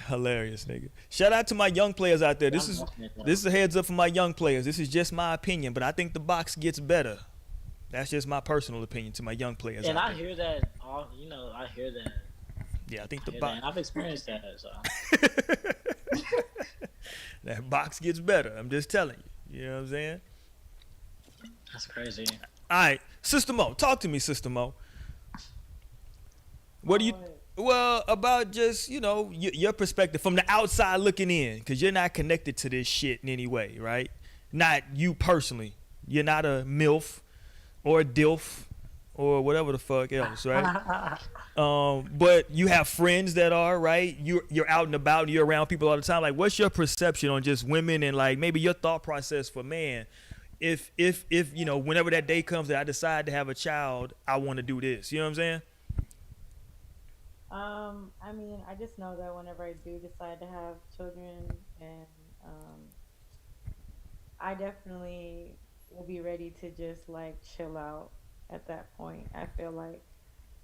Hilarious, nigga. Shout out to my young players out there. This is a heads up for my young players. This is just my opinion, but I think the box gets better. That's just my personal opinion to my young players. And out I there. hear that. I hear that. Yeah, I think the box. I've experienced that. So. That box gets better. I'm just telling you. You know what I'm saying? That's crazy. All right, Sister Mo, talk to me, Sister Mo. What do you? Well, about just, you know, your perspective from the outside looking in, because you're not connected to this shit in any way, right? Not you personally. You're not a MILF or a DILF or whatever the fuck else, right? But you have friends that are, right? You're out and about, and you're around people all the time. Like, what's your perception on just women and, like, maybe your thought process for man? If you know, whenever that day comes that I decide to have a child, I want to do this. You know what I'm saying? I mean, I just know that whenever I do decide to have children, and I definitely will be ready to just like chill out at that point. I feel like,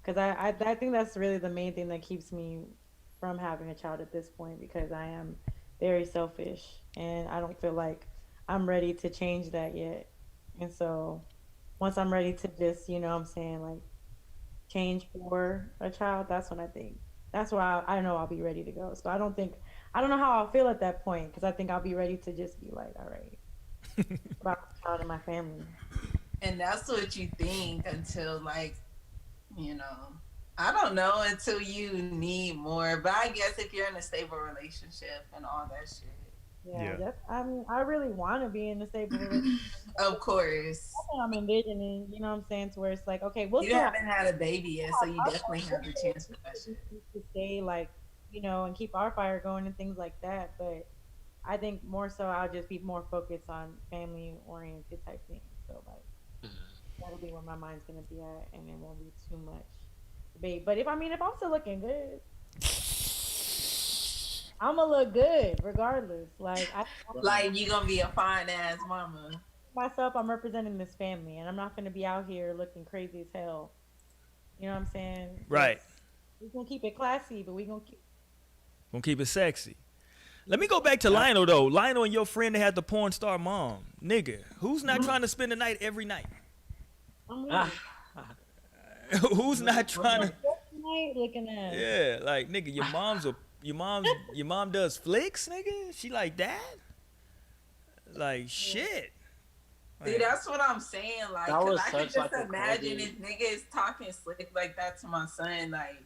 because I think that's really the main thing that keeps me from having a child at this point, because I am very selfish and I don't feel like I'm ready to change that yet. And so once I'm ready to just, you know what I'm saying, like, change for a child, that's when I think that's why I know I'll be ready to go. So I don't know how I'll feel at that point, because I think I'll be ready to just be like, all right, about the child and my family. And that's what you think until, like, you know, I don't know, until you need more. But I guess if you're in a stable relationship and all that shit. Yeah, that's, I mean, I really want to be in a stable relationship. Of course. That's what I'm envisioning, you know what I'm saying? To where it's like, okay, we'll You still haven't had a baby yet, so you definitely have the chance for that shit. to stay like, you know, and keep our fire going and things like that. But I think more so I'll just be more focused on family oriented type things. So like that'll be where my mind's gonna be at, and it won't be too much debate. But if I'm still looking good, I'm gonna look good regardless. Like Like you gonna be a fine ass mama. myself, I'm representing this family, and I'm not gonna be out here looking crazy as hell. You know what I'm saying? Right. We're gonna keep it classy, but we gonna keep it sexy. Let me go back to Lionel though. Lionel and your friend that had the porn star mom. Nigga, who's not trying to spend the night every night? Who's not trying to? Looking at. Yeah, like nigga, your mom does flicks, nigga. She like that? Like shit. See, that's what I'm saying. Like, That cause was I can such, just like, a imagine crazy- if nigga is talking slick like that to my son, like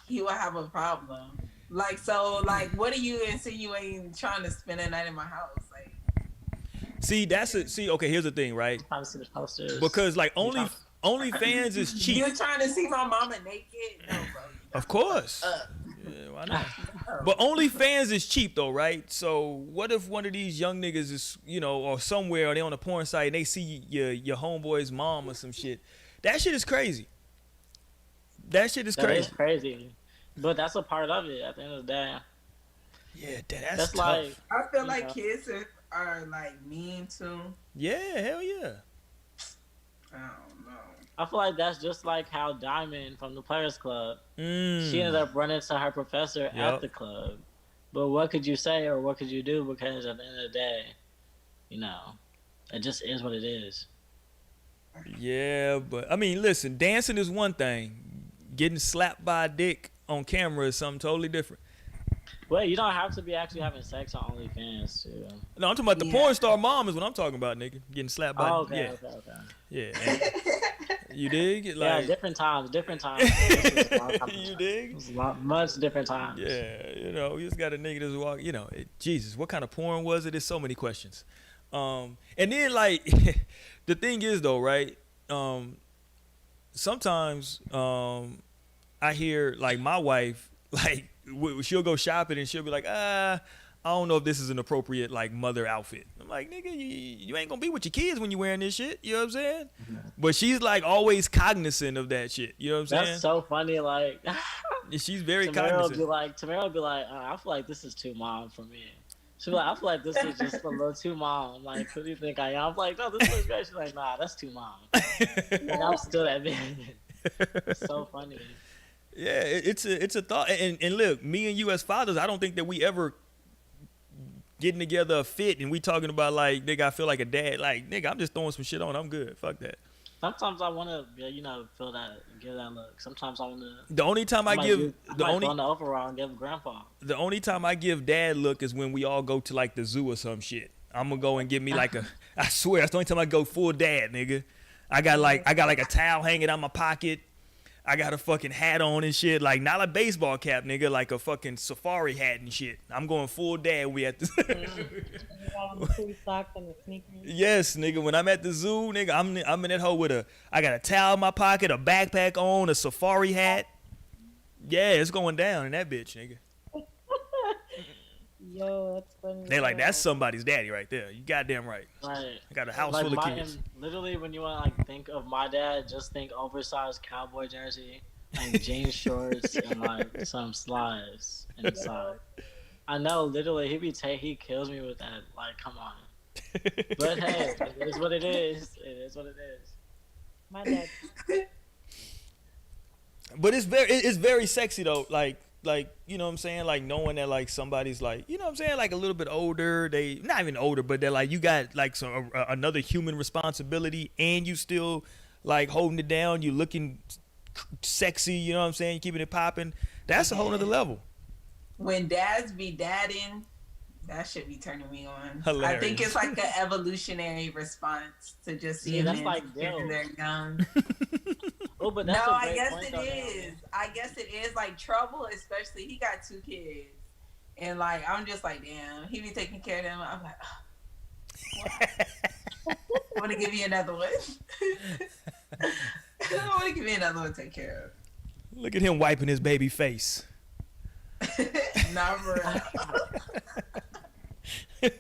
he would have a problem. Like, so, like, what are you insinuating? Trying to spend a night in my house? Like, See, okay, here's the thing, right? Trying to see the posters. Because like OnlyFans is cheap. you trying to see my mama naked? No, bro. Of course. Yeah, why not? But OnlyFans is cheap though, right? So what if one of these young niggas is, you know, or somewhere, or they on a porn site and they see your homeboy's mom or some shit? That shit is crazy. That shit is That crazy. is crazy. But that's a part of it at the end of the day. Yeah, that's That's tough. like, I feel you like know. kids are like mean too. Yeah, hell yeah. I don't know. I feel like that's just like how Diamond from the Players Club, Mm. she ended up running to her professor Yup. at the club. But what could you say or what could you do? Because at the end of the day, you know, it just is what it is. Yeah, but I mean, listen, dancing is one thing. Getting slapped by a dick on camera is something totally different. Well, you don't have to be actually having sex on OnlyFans too. No, I'm talking about the Yeah. porn star mom is what I'm talking about, nigga. Getting slapped by Oh, okay, yeah. okay. Yeah. You dig? Yeah, Like different times. This was a long time you ago. dig? It was much different times. Yeah, you know, you just got a nigga that's walk. You know, Jesus, what kind of porn was it? There's so many questions. And then like, the thing is though, right? Sometimes I hear like my wife like she'll go shopping and she'll be like, I don't know if this is an appropriate like mother outfit. I'm like, nigga, you ain't gonna be with your kids when you wearing this shit. You know what I'm saying? But she's like always cognizant of that shit. You know what I'm saying? That's so funny. Like, She's very Tamara cognizant. will be like, I feel like this is too mom for me. She'll be like, I feel like this is just a little too mom. I'm like, who do you think I am? I'm like, no, this looks great. She's like, nah, that's too mom. Like, I'm still that big. It's so funny. Yeah, it's a thought. And look, me and you as fathers, I don't think that we ever getting together a fit and we talking about like, nigga, I feel like a dad. Like, nigga, I'm just throwing some shit on. I'm good. Fuck that. Sometimes I want to, feel that, give that look. Sometimes I want to. The only time I give Go on the overall and give grandpa. the only time I give dad look is when we all go to like the zoo or some shit. I'm gonna go and get me like I swear that's the only time I go full dad, nigga. I got like a towel hanging out my pocket. I got a fucking hat on and shit, like not a baseball cap, nigga, like a fucking safari hat and shit. I'm going full dad. We at the Two socks and the sneakers. yes, nigga. When I'm at the zoo, nigga, I'm in that hole with I got a towel in my pocket, a backpack on, a safari hat. Yeah, it's going down in that bitch, nigga. Yo, that's funny. They like that's somebody's daddy right there. You goddamn right. Right. I got a house Like full of kids. literally, when you want to like think of my dad, just think oversized cowboy jersey and jeans shorts and like some slides inside. I know, literally, he kills me with that. Like, come on. But hey, it is what it is. It is what it is. My dad. But it's very sexy though. Like you know what I'm saying, like knowing that like somebody's like, you know what I'm saying, like a little bit older, they not even older, but they're like, you got like some another human responsibility and you still like holding it down, you looking sexy, you know what I'm saying, you keeping it popping. That's a whole nother level. When dads be dadding, that should be turning me on. Hilarious. I think it's like an evolutionary response to just seeing that's men like when dope. they're young. Oh, but No, that's a I great guess point, it though, is. I guess it is like Trouble, especially he got 2 kids, And like, I'm just like, damn, he be taking care of them. I'm like, I want to give you another one. I want to give you another one to take care Look at him wiping his baby face. of. Not for real.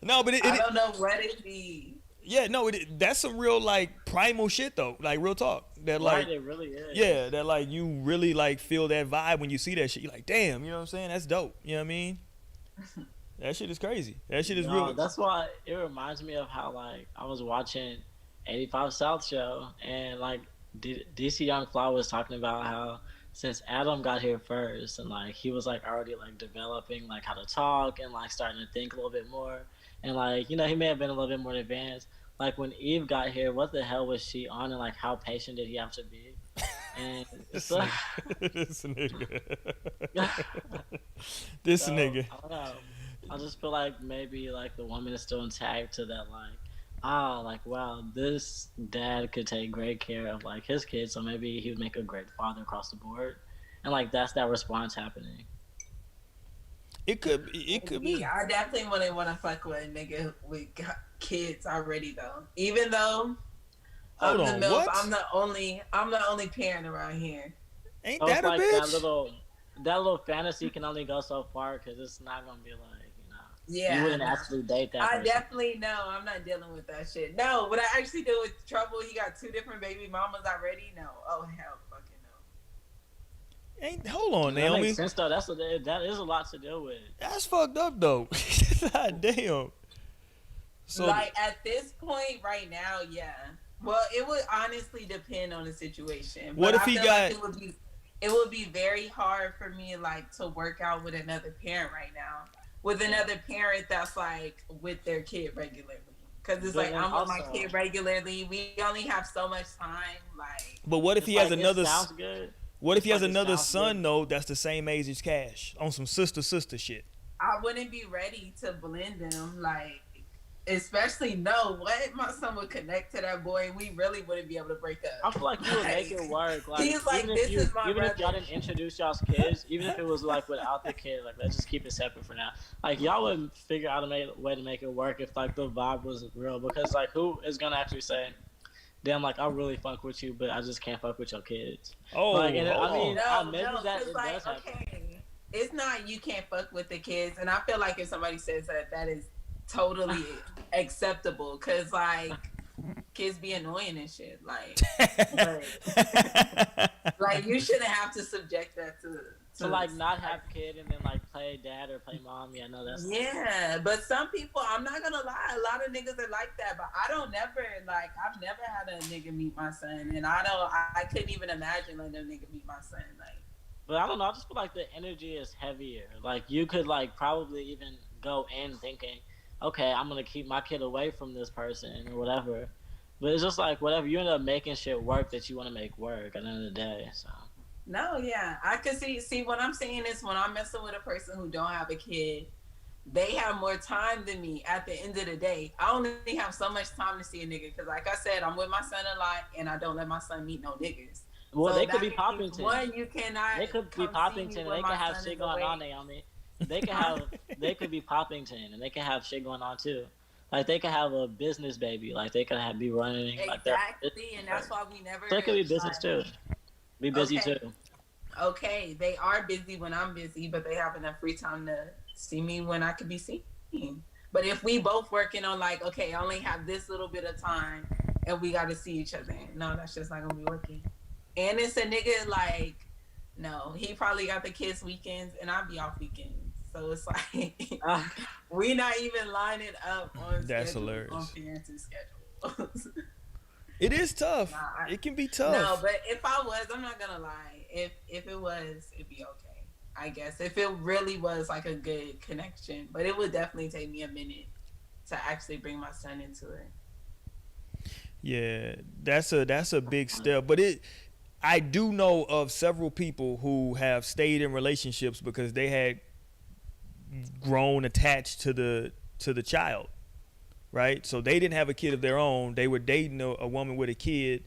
No, but I don't know what it be. yeah, no, that's some real like primal shit though. Like real talk. That like, Right, it really is. yeah, that like you really like feel that vibe when you see that shit. You're like, damn, you know what I'm saying? That's dope. You know what I mean? That shit is crazy. That shit is real. That's why it reminds me of how like I was watching 85 South show and like DC Young Fly was talking about how since Adam got here first and like he was like already like developing like how to talk and like starting to think a little bit more and like he may have been a little bit more advanced. Like when Eve got here, what the hell was she on and like how patient did he have to be? And This so, nigga. This nigga. I don't know. I just feel like maybe like the woman is still intact to that like wow, this dad could take great care of like his kids, so maybe he would make a great father across the board, and like that's that response happening. It could be. I definitely wouldn't want to fuck with a nigga with kids already though. Even though Hold on, what? I'm the only parent around here. Ain't So that it's a like bitch? that little fantasy can only go so far because it's not gonna be like Yeah, you wouldn't actually date that. I person. definitely know. I'm not dealing with that shit. No, what I actually do with trouble, he got 2 different baby mamas already. No, oh hell, fucking no. Ain't hold on, That Naomi. makes sense though. That is a lot to deal with. That's fucked up though. God damn. So like at this point right now, yeah. Well, it would honestly depend on the situation. What But if I he feel got- like it would be very hard for me like to work out with another parent right now. With another parent that's like with their kid regularly. Cause it's But like then I'm with my also- kid regularly. We only have so much time. Like but what if he It's has like, another It sounds good. what if he has like it another sounds son good. though that's the same age as Cash on some sister shit? I wouldn't be ready to blend them. Like especially what my son would connect to that boy. We really wouldn't be able to break up. I feel like you would make it work. Like, He's like, even this if you, is my even if y'all brother. didn't introduce y'all's kids, even if it was like without the kid, like let's just keep it separate for now. Like y'all would figure out a way to make it work if like the vibe was real. Because like who is gonna actually say, "Damn, like I really fuck with you, but I just can't fuck with your kids." Oh, Like, and hold I mean, on. maybe that 'cause, it like, does happen. okay, it's not you can't fuck with the kids, and I feel like if somebody says that, that is totally acceptable. Cause like kids be annoying and shit. Like you shouldn't have to subject that To like not have kid and then like play dad or play mom. Yeah, no, that's Yeah, but some people, I'm not gonna lie, a lot of niggas are like that. But I don't never like. I've never had a nigga meet my son, and I couldn't even imagine letting a nigga meet my son. Like, But I don't know. I just feel like the energy is heavier. Like you could like probably even go in thinking, okay, I'm gonna keep my kid away from this person or whatever. But it's just like whatever you end up making shit work that you want to make work at the end of the day. So no, yeah, I could see what I'm saying is when I'm messing with a person who don't have a kid, they have more time than me. At the end of the day, I only have so much time to see a nigga because, like I said, I'm with my son a lot, and I don't let my son meet no niggas. well, So they could that be means, Poppington. One, you cannot. They could be come see me Poppington. And when they my could have son shit is going away. on, Naomi. They could have. They could be Poppington, and they could have shit going on too. Like they could have a business baby. Like they could be running. Like Exactly, and that's why we never. So it could be business too. Be busy Okay. too. Okay, they are busy when I'm busy, but they have enough free time to see me when I could be seen. But if we both working on like, okay, I only have this little bit of time and we got to see each other, no, that's just not gonna be working. And it's a nigga like, no, he probably got the kids weekends and I'll be off weekends. So it's like we not even lining up on That's schedule, hilarious. on parenting schedules. It is tough. Nah, It can be tough. No, but if I was, I'm not gonna lie. If it was, it'd be okay. I guess if it really was like a good connection, but it would definitely take me a minute to actually bring my son into it. Yeah, that's a big step. But I do know of several people who have stayed in relationships because they had grown attached to the child, right? So they didn't have a kid of their own. They were dating a woman with a kid,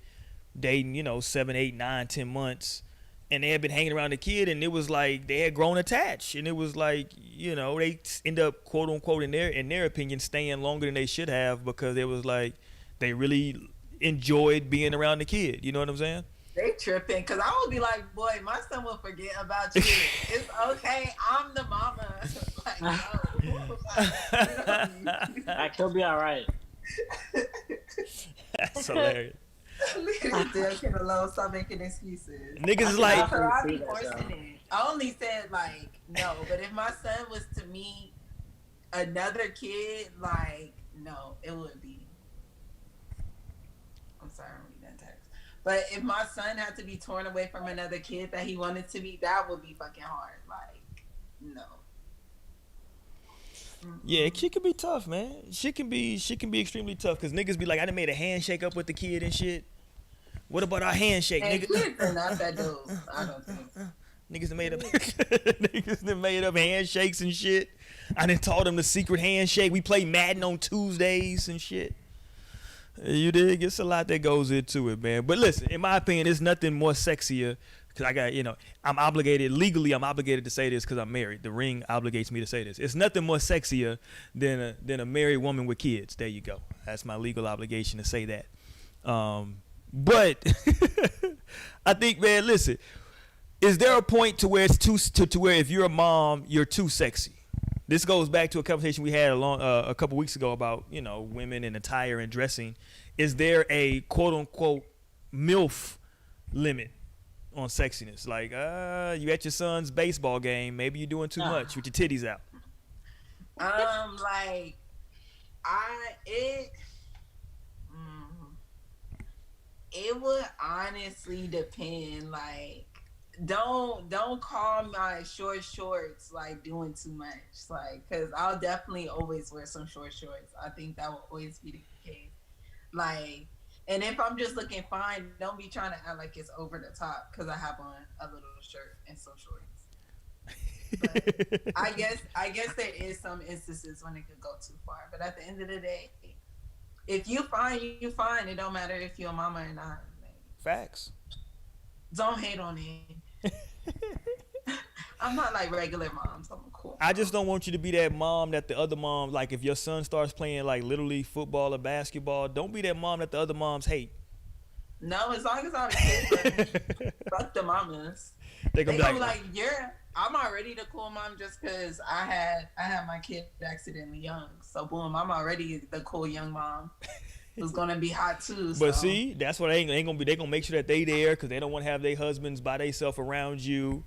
dating 7, 8, 9, 10 months, and they had been hanging around the kid, and it was like they had grown attached, and it was like, you know, they end up, quote unquote, in their opinion, staying longer than they should have, because it was like they really enjoyed being around the kid. You know what I'm saying? They tripping, because I would be like, boy, my son will forget about you. It's okay, I'm the mama. Like, no. Like, he'll be all right. That's hilarious. Leave this damn kid alone. Stop making excuses. Niggas is like, So I be forcing it. I only said like no, but if my son was to meet another kid, like no, it would be. I'm sorry, I'm reading that text. But if my son had to be torn away from another kid that he wanted to be, that would be fucking hard. Like no. yeah, she can be tough, man. She can be extremely tough, because niggas be like, I done made a handshake up with the kid and shit. What about our handshake, And nigga? kids are not that dope. I don't think. Niggas done made up niggas done made up handshakes and shit. I done taught them the secret handshake. We play Madden on Tuesdays and shit. You dig? It's a lot that goes into it, man. But listen, in my opinion, there's nothing more sexier, because I got, you know, I'm obligated to say this because I'm married. The ring obligates me to say this. It's nothing more sexier than a married woman with kids. There you go. That's my legal obligation to say that. But I think, man, listen, is there a point to where it's to where if you're a mom, you're too sexy? This goes back to a conversation we had a couple weeks ago about, you know, women and attire and dressing. Is there a quote unquote MILF limit on sexiness? Like, you at your son's baseball game, maybe you're doing too much with your titties out. Like it would honestly depend. Like, don't call my short shorts like doing too much. Like, cause I'll definitely always wear some short shorts. I think that will always be the case. Like, and if I'm just looking fine, don't be trying to act like it's over the top because I have on a little shirt and some shorts. But I guess there is some instances when it could go too far. But at the end of the day, if you fine, you fine. It don't matter if you're a mama or not. Like, Facts. don't hate on it. I'm not like regular moms. I'm a cool mom. I just don't want you to be that mom that the other mom, like if your son starts playing like Little League football or basketball, don't be that mom that the other moms hate. No, as long as I'm a kid, fuck the mamas. They gonna be like, I'm already the cool mom just because I had my kid accidentally young. So boom, I'm already the cool young mom who's gonna be hot too. But so. see, that's what they ain't gonna be. They gonna make sure that they there because they don't want to have their husbands by themselves around you.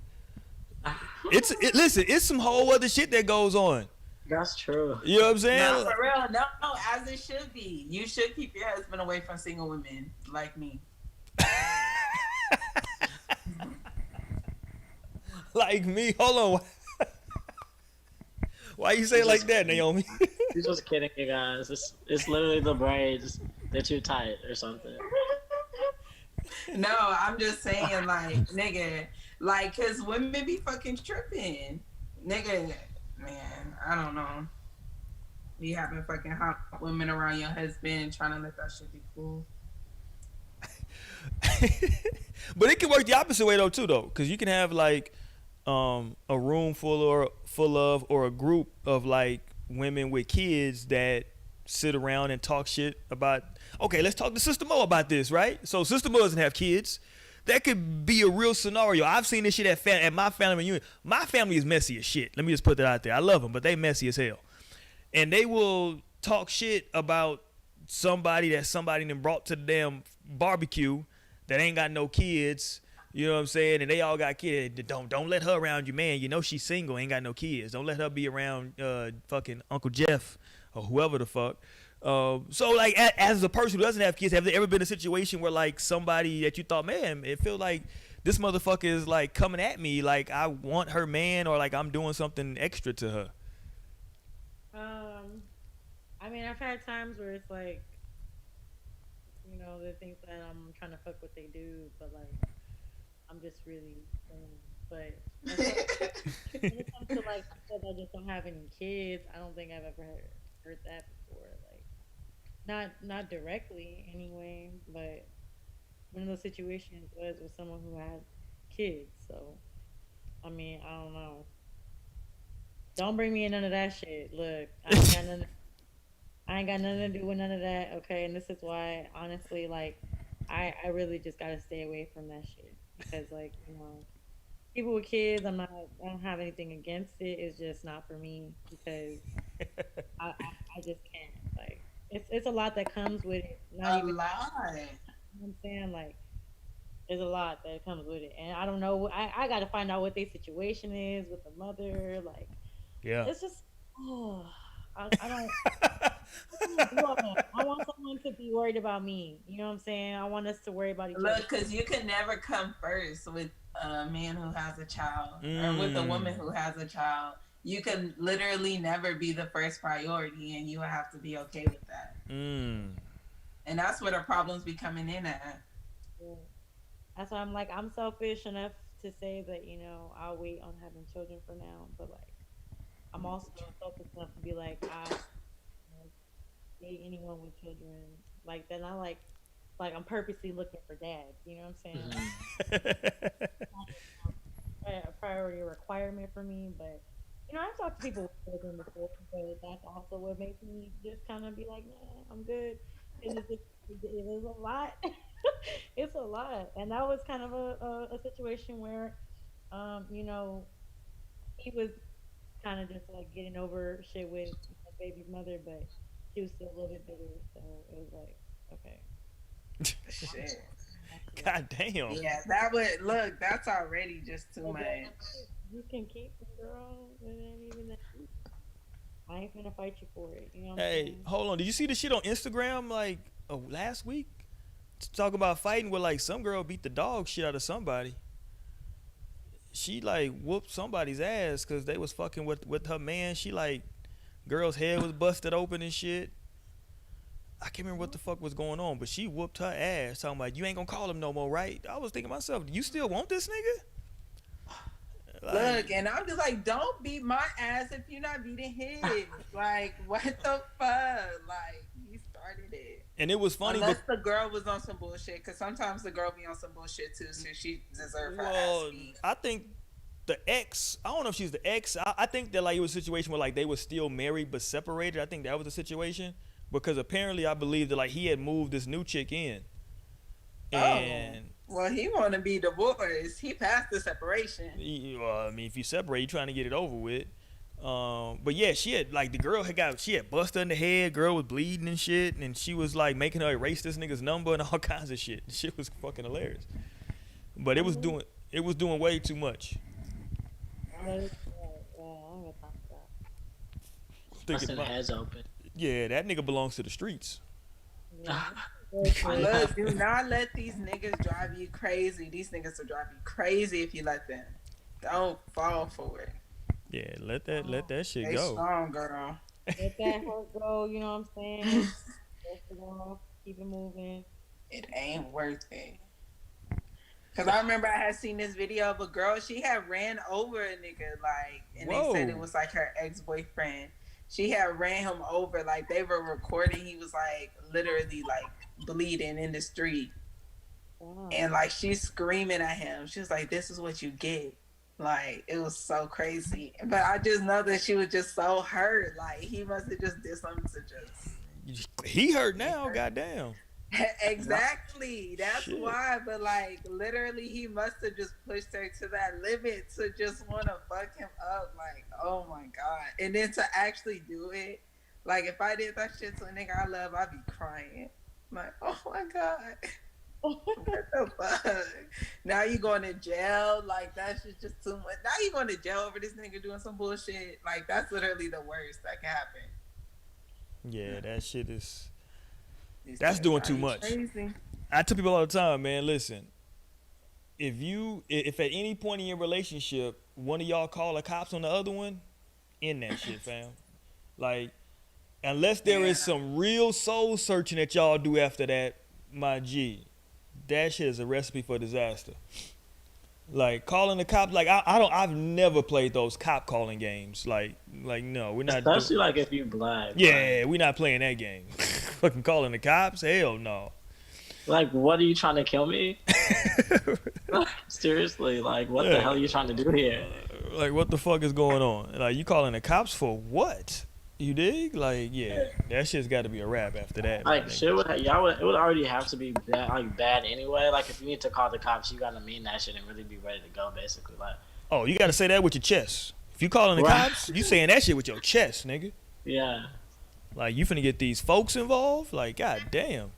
Listen, it's some whole other shit that goes on. That's true. You know what I'm saying? No, for real, no, as it should be. You should keep your husband away from single women like me. Like me? Hold on. Why you say it like that, Naomi? He's just kidding, you guys. It's literally the braids. They're too tight or something. No, I'm just saying, like, nigga, like, cause women be fucking tripping, nigga. Man, I don't know. Be having fucking hot women around your husband, trying to let that shit be cool. But it can work the opposite way though, because you can have like a room full of or a group of like women with kids that sit around and talk shit about. Okay, let's talk to Sister Mo about this, right? So Sister Mo doesn't have kids. That could be a real scenario. I've seen this shit at my family reunion. My family is messy as shit. Let me just put that out there. I love them, but they messy as hell. And they will talk shit about somebody that somebody done brought to the damn barbecue that ain't got no kids. You know what I'm saying? And they all got kids. Don't let her around you, man. You know she's single, ain't got no kids. Don't let her be around fucking Uncle Jeff or whoever the fuck. So like as a person who doesn't have kids, have there ever been a situation where like somebody that you thought, man, it feel like this motherfucker is like coming at me like I want her man or like I'm doing something extra to her? I mean, I've had times where it's like, you know, they think that I'm trying to fuck what they do, but like I'm just really but when it comes to like I just don't have any kids, I don't think I've ever heard that before. Like not directly anyway, but one of those situations was with someone who had kids. So, I mean, I don't know. Don't bring me in none of that shit. Look, I ain't got nothing to do with none of that. Okay, and this is why, honestly, like, I really just gotta stay away from that shit because, like, people with kids, I don't have anything against it. It's just not for me because I just can't. Like, it's a lot that comes with it. Not A even, lot. you know what I'm saying? Like, there's a lot that comes with it, and I don't know. I got to find out what their situation is with the mother. Like, Yeah. it's just, oh, I don't. I want someone to be worried about me. You know what I'm saying? I want us to worry about each other. Look, because you can never come first with a man who has a child or with a woman who has a child. You can literally never be the first priority, and you have to be okay with that. And that's where the problems be coming in at. Yeah. That's why I'm like, I'm selfish enough to say that, I'll wait on having children for now. But, like, I'm also selfish enough to be like, date anyone with children. Like, then I'm purposely looking for dads. You know what I'm saying? A priority requirement for me. But, I've talked to people with children before, but that's also what makes me just kind of be like, nah, I'm good. It is a lot. It's a lot. And that was kind of a situation where, he was kind of just like getting over shit with my baby's mother, but she was still a little bit bitter. So it was like, okay. Shit. God damn. Yeah, that would look. That's already just too much. You can keep them, girl. It ain't even that deep. I ain't gonna fight you for it. You know what I'm Hey, saying? hold on. Did you see the shit on Instagram like last week? Talk about fighting where like some girl beat the dog shit out of somebody. She like whooped somebody's ass because they was fucking with her man. She like girl's head was busted open and shit. I can't remember what the fuck was going on, but she whooped her ass talking about you ain't gonna call him no more, right? I was thinking to myself, you still want this nigga? Like, Look, and I'm just like, don't beat my ass if you're not beating his. Like, what the fuck? Like, he started it. and it was funny. Unless the girl was on some bullshit, because sometimes the girl be on some bullshit too, so she deserves her ass beat. I think the ex, I don't know if she's the ex. I think that like it was a situation where like they were still married but separated. I think that was the situation because apparently I believe that like he had moved this new chick in. And well, he want to be divorced. He passed the separation. I mean, if you separate, you're trying to get it over with. But yeah, she had like the girl she had busted in the head. Girl was bleeding and shit, and she was like making her erase this nigga's number and all kinds of shit. Shit was fucking hilarious. But it was doing way too much. I'm gonna talk about. Busting heads open. Yeah, that nigga belongs to the streets. Yeah. Look, do not let these niggas drive you crazy. These niggas will drive you crazy if you let them. Don't fall for it. Yeah, let that shit Stay go. strong, girl. Let that heart go. You know what I'm saying? Let it go. Keep it moving. It ain't worth it. Cause I remember I had seen this video of a girl. She had ran over a nigga, like, and Whoa. they said it was like her ex-boyfriend. She had ran him over, like they were recording. He was like literally like bleeding in the street, and like she's screaming at him. She was like, "This is what you get." Like it was so crazy. But I just know that she was just so hurt. Like he must have just did something to just. He hurt now. Goddamn. Exactly. That's Shit. why. But like literally he must have just pushed her to that limit to just want to fuck him up. Like, oh my God. And then to actually do it, like if I did that shit to a nigga I love, I'd be crying. Like, oh my God. What the fuck? Now you going to jail? Like that's just too much. Now you going to jail over this nigga doing some bullshit? Like that's literally the worst that can happen. Yeah, that shit is. These That's niggas doing are too much. crazy. I tell people all the time, man. Listen, if at any point in your relationship one of y'all call the cops on the other one, end that shit, fam. Like, unless there is some real soul searching that y'all do after that, my G, that shit is a recipe for disaster. Like calling the cops, like I've never played those cop calling games. Like no, we're not. Especially like if you black. Yeah, we're not playing that game. Fucking calling the cops, hell no. Like, what are you trying to kill me? Seriously, like, what the hell are you trying to do here? Like, what the fuck is going on? Like, you calling the cops for what? You dig? Like, yeah, that shit's got to be a wrap after that. Like, shit would it would already have to be bad anyway. Like, if you need to call the cops, you gotta mean that shit and really be ready to go, basically. Like, oh, you got to say that with your chest. If you calling the cops, you saying that shit with your chest, nigga. Yeah. Like, you finna get these folks involved? Like, god damn.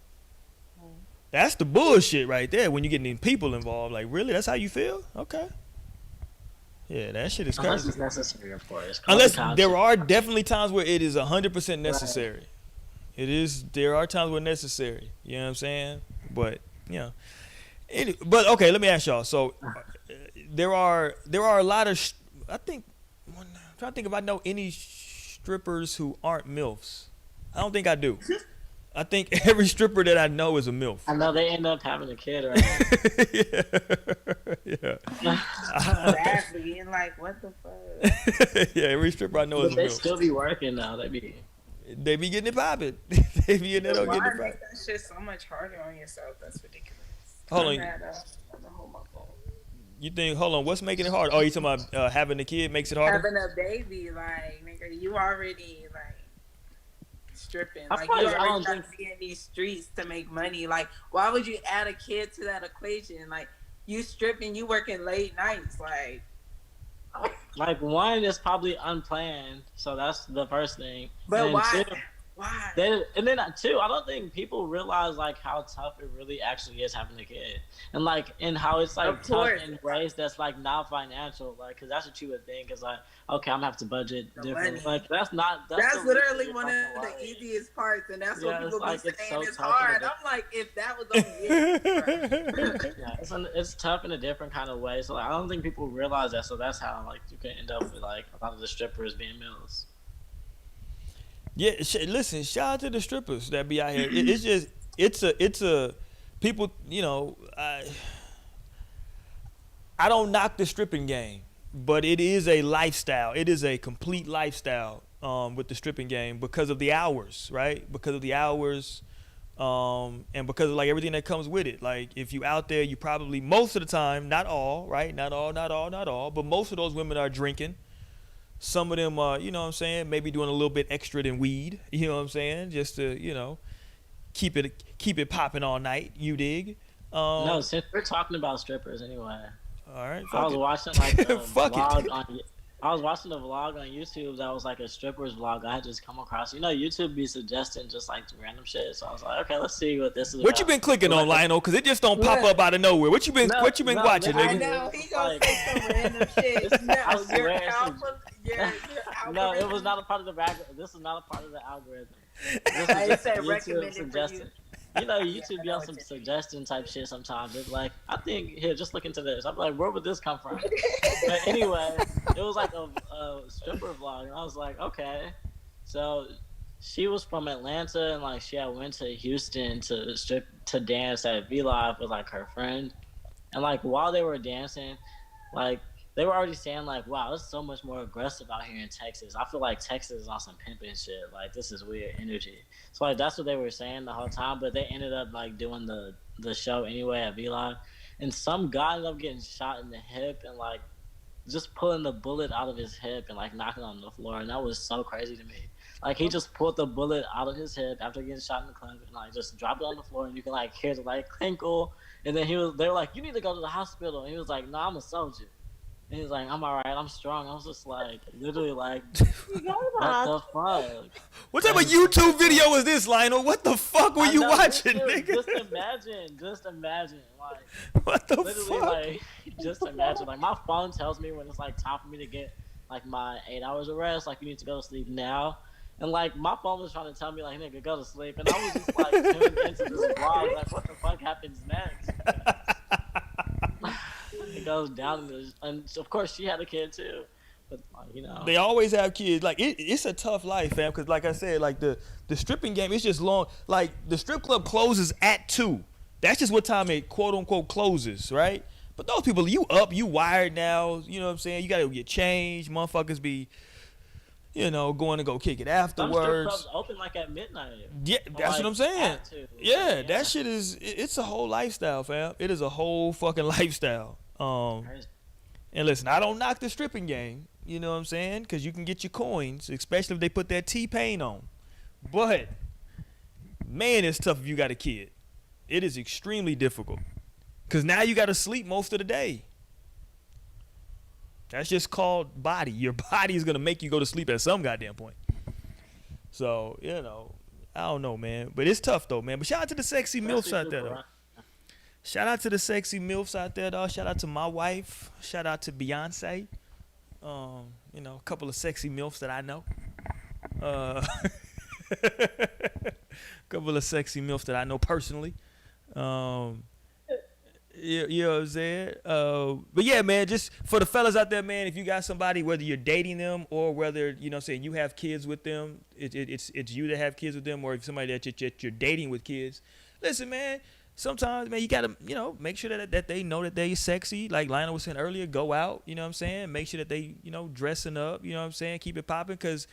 That's the bullshit right there when you getting these people involved. Like, really? That's how you feel? Okay. Yeah, that shit is crazy. Unless it's necessary, of course. Unless there are definitely times where it is 100% necessary. Right. It is. There are times where necessary. You know what I'm saying? But you know. But okay, let me ask y'all. So there are a lot of. I think. I'm trying to think if I know any strippers who aren't milfs. I don't think I do. I think every stripper that I know is a milf. I know they end up having a kid, right? Yeah. Exactly. And like, what the fuck? Yeah, every stripper I know is a milf. They still be working now. They be getting it popping. They be in there getting it popping. Why make that shit so much harder on yourself? That's ridiculous. Hold on. You think? Hold on. What's making it hard? Oh, you talking about having a kid makes it harder? Having a baby, like, nigga, you already like stripping. I like, you already got to be in these streets to make money. Like, why would you add a kid to that equation? Like, you stripping, you working late nights, like one is probably unplanned, so that's the first thing. But and why? Two, why? Then two, I don't think people realize like how tough it really actually is having a kid, and how it's like tough in ways that's like not financial, like because that's what you would think is like, okay, I'm gonna have to budget different. Like that's not. That's literally one of the easiest parts, and that's what people be saying. It's hard. I'm like, if that was on me, yeah, it's tough in a different kind of way. So like, I don't think people realize that. So that's how like you can end up with like a lot of the strippers being mills. Yeah, listen, shout out to the strippers that be out here. It's just, it's a, people, you know, I don't knock the stripping game, but it is a lifestyle. It is a complete lifestyle with the stripping game because of the hours, right? Because of the hours and because of like everything that comes with it. Like if you out there, you probably, most of the time, not all, right? Not all, but most of those women are drinking. Some of them are, you know what I'm saying, maybe doing a little bit extra than weed, you know what I'm saying, just to, you know, keep it popping all night, you dig? No, since we're talking about strippers anyway. All right. I was watching like a vlog it. a vlog on YouTube that was like a strippers vlog. I had just come across. You know, YouTube be suggesting just like random shit. So I was like, okay, let's see what this is. What you been clicking on, Lionel? Because it just don't pop up out of nowhere. What you been watching, nigga? I know he gonna say some random shit. No, it was not a part of the background. This is not a part of the algorithm. This I is just said YouTube recommended suggesting. for you. You know, YouTube be on some suggestion type shit sometimes. It's like, I think, here, just look into this. I'm like, where would this come from? But anyway, it was like a stripper vlog. And I was like, okay. So she was from Atlanta and like she had went to Houston to dance at V-Live with like her friend. And like while they were dancing, like they were already saying like, wow, it's so much more aggressive out here in Texas. I feel like Texas is on some pimping shit. Like this is weird energy. So like that's what they were saying the whole time. But they ended up like doing the show anyway at V-Live. And some guy ended up getting shot in the hip and like just pulling the bullet out of his hip and like knocking on the floor. And that was so crazy to me. Like he just pulled the bullet out of his hip after getting shot in the club and like just dropped it on the floor and you can like hear the like crinkle. And then they were like, you need to go to the hospital. And he was like, nah, I'm a soldier. And he was like, I'm all right, I'm strong. I was just like, literally like, what the fuck? What type of YouTube video is this, Lionel? What the fuck were you watching, nigga? Just imagine, like, what the literally, fuck? Like, just imagine. Like, my phone tells me when it's like time for me to get like my 8 hours of rest. Like, you need to go to sleep now. And like, my phone was trying to tell me like, nigga, go to sleep. And I was just like tuned into this vlog. Like, what the fuck happens next? It goes down, and of course she had a kid too. But you know, they always have kids. Like it's a tough life, fam. Because like I said, like the stripping game, it's just long. Like the strip club closes at 2. That's just what time it quote unquote closes, right? But those people, you wired now. You know what I'm saying? You gotta get changed. Motherfuckers be going to go kick it Some strip afterwards. clubs open like at midnight. Yeah, that's what I'm saying. Yeah, That shit it's a whole lifestyle, fam. It is a whole fucking lifestyle. And listen, I don't knock the stripping game, you know what I'm saying? Because you can get your coins, especially if they put that T-Pain on. But, man, it's tough if you got a kid. It is extremely difficult. Because now you got to sleep most of the day. That's just called body. Your body is going to make you go to sleep at some goddamn point. So, I don't know, man. But it's tough, though, man. But shout out to the sexy MILFs out there, though. Shout out to the sexy MILFs out there, though. Shout out to my wife. Shout out to Beyonce. A couple of sexy MILFs that I know. Couple of sexy MILFs that I know personally. You know what I'm saying? But yeah, man, just for the fellas out there, man, if you got somebody, whether you're dating them or whether, you have kids with them, it's you that have kids with them, or if somebody that you're dating with kids, listen, man, sometimes, man, you got to, make sure that they know that they sexy. Like Lionel was saying earlier, go out, you know what I'm saying? Make sure that they, dressing up, you know what I'm saying? Keep it popping, because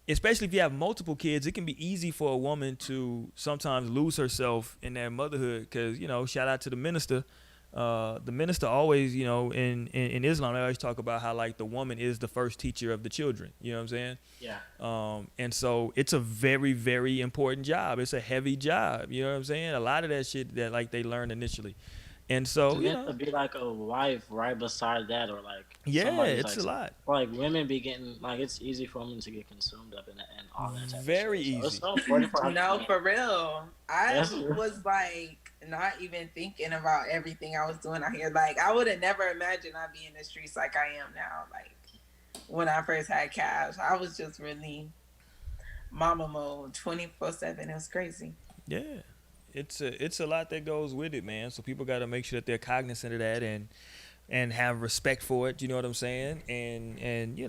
especially if you have multiple kids, it can be easy for a woman to sometimes lose herself in that motherhood, because, shout out to the minister. The minister always, in Islam, they always talk about how, like, the woman is the first teacher of the children. You know what I'm saying? Yeah. And so it's a very, very important job. It's a heavy job. You know what I'm saying? A lot of that shit that, like, they learn initially. And so, you have to be like a wife right beside that, or like, it's a lot. Like, women be getting, like, it's easy for women to get consumed up in it and all that type very of shit. easy. So it's so important for for real. I was like not even thinking about everything I was doing out here. Like, I would have never imagined I'd be in the streets like I am now. Like, when I first had cash, I was just really mama mode 24/7. It was crazy. Yeah. It's a lot that goes with it, man. So people got to make sure that they're cognizant of that and have respect for it. You know what I'm saying? And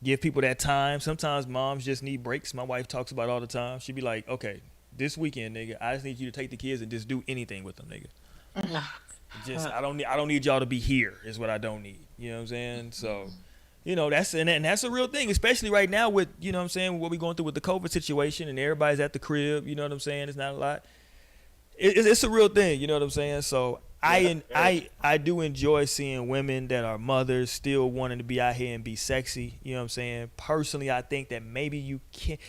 give people that time. Sometimes moms just need breaks. My wife talks about it all the time. She'd be like, okay, this weekend, nigga, I just need you to take the kids and just do anything with them, nigga. I don't need y'all to be here is what I don't need. You know what I'm saying? So, that's a real thing, especially right now with, what we're going through with the COVID situation and everybody's at the crib. You know what I'm saying? It's not a lot. It's a real thing, you know what I'm saying? So I do enjoy seeing women that are mothers still wanting to be out here and be sexy. You know what I'm saying? Personally, I think that maybe you can't.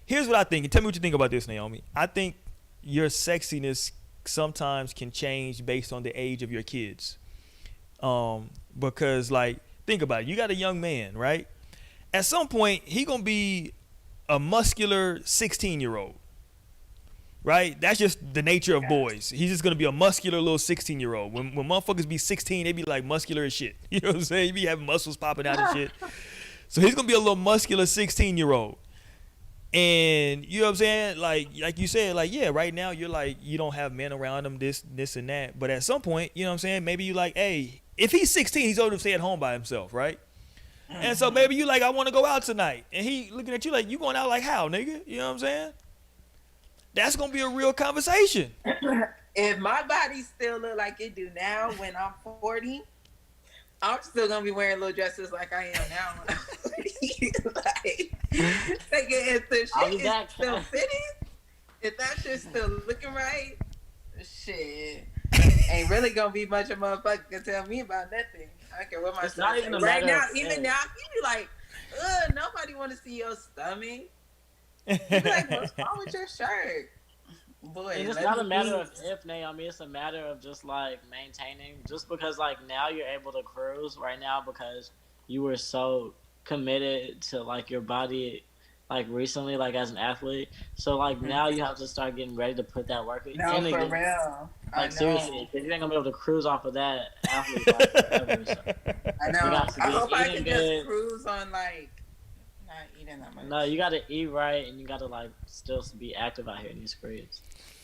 Here's what I think. And tell me what you think about this, Naomi. I think your sexiness sometimes can change based on the age of your kids. Because, like, think about it. You got a young man, right? At some point, he going to be a muscular 16-year-old. Right? That's just the nature of boys. He's just going to be a muscular little 16-year-old. When motherfuckers be 16, they be like muscular as shit. You know what I'm saying? He be having muscles popping out and shit. So he's going to be a little muscular 16-year-old. And you know what I'm saying? Like you said, like, yeah, right now you're like, you don't have men around him, this and that. But at some point, you know what I'm saying? Maybe you like, hey, if he's 16, he's old enough to stay at home by himself, right? And so maybe you like, I want to go out tonight. And he looking at you like, you going out like how, nigga? You know what I'm saying? That's going to be a real conversation. If my body still look like it do now when I'm 40, I'm still going to be wearing little dresses like I am now. Like, if the shit is still fitting, if that shit's still looking right, shit ain't really going to be much of a motherfucker can tell me about nothing. I don't care what my stomach is. Right now, even now, you be like, nobody want to see your stomach. You be like, what's wrong with your shirt? Boy, it's not a matter of if, Naomi. It's a matter of just, like, maintaining. Just because, like, now you're able to cruise right now because you were so committed to, like, your body, like, recently, like, as an athlete. So, like, now you have to start getting ready to put that work in. No, for real. Like, seriously, you ain't gonna be able to cruise off of that athlete life forever. So. I know. I hope I can just cruise on, like, not eating that much. No, you gotta eat right, and you gotta, like, still be active out here in these streets.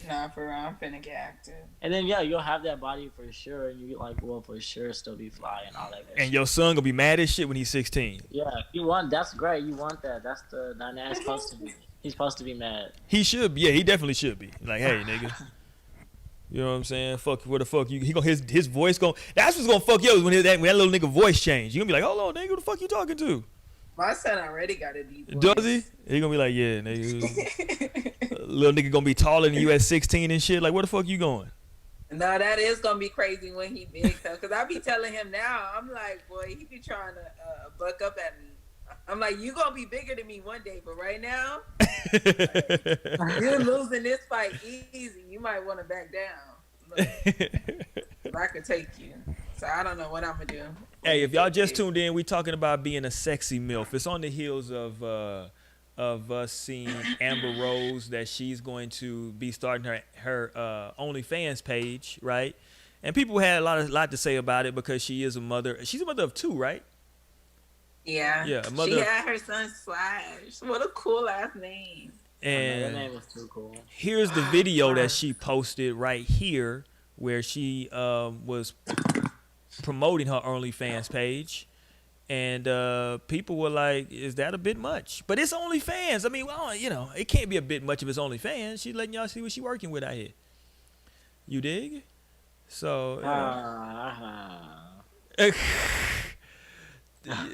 Nah, for real, I'm finna get active. And then, yeah, you'll have that body for sure, and you, like, will for sure still be fly and all that good And shit. your son gonna be mad as shit when he's 16. Yeah, that's great. You want that. That's the dynamic supposed to be. He's supposed to be mad. He should be. Yeah, he definitely should be. Like, hey, nigga. You know what I'm saying? Fuck, where the fuck you? He gonna his voice gonna. That's what's gonna fuck you when that little nigga voice change. You gonna be like, hold on, nigga, who the fuck you talking to? My son already got a deep voice. Does he? He gonna be like, yeah, nigga. Little nigga gonna be taller than you at 16 and shit. Like, where the fuck you going? No, that is gonna be crazy when he big though. Cause I be telling him now, I'm like, boy, he be trying to buck up at me. I'm like, you gonna be bigger than me one day, but right now, like, you're losing this fight easy. You might want to back down. Look, I could take you. So I don't know what I'm gonna do. Hey, if y'all just tuned in, we talking about being a sexy MILF. It's on the heels of us seeing Amber Rose that she's going to be starting her OnlyFans page, right? And people had a lot to say about it because she is a mother. She's a mother of 2, right? Yeah. Yeah, a mother. She had her son Slash. What a cool ass name. And that name was too cool. Here's the video that she posted right here, where she was promoting her OnlyFans page. And people were like, is that a bit much? But it's OnlyFans. I mean, well, you know, it can't be a bit much if it's OnlyFans. She's letting y'all see what she working with out here. You dig? So,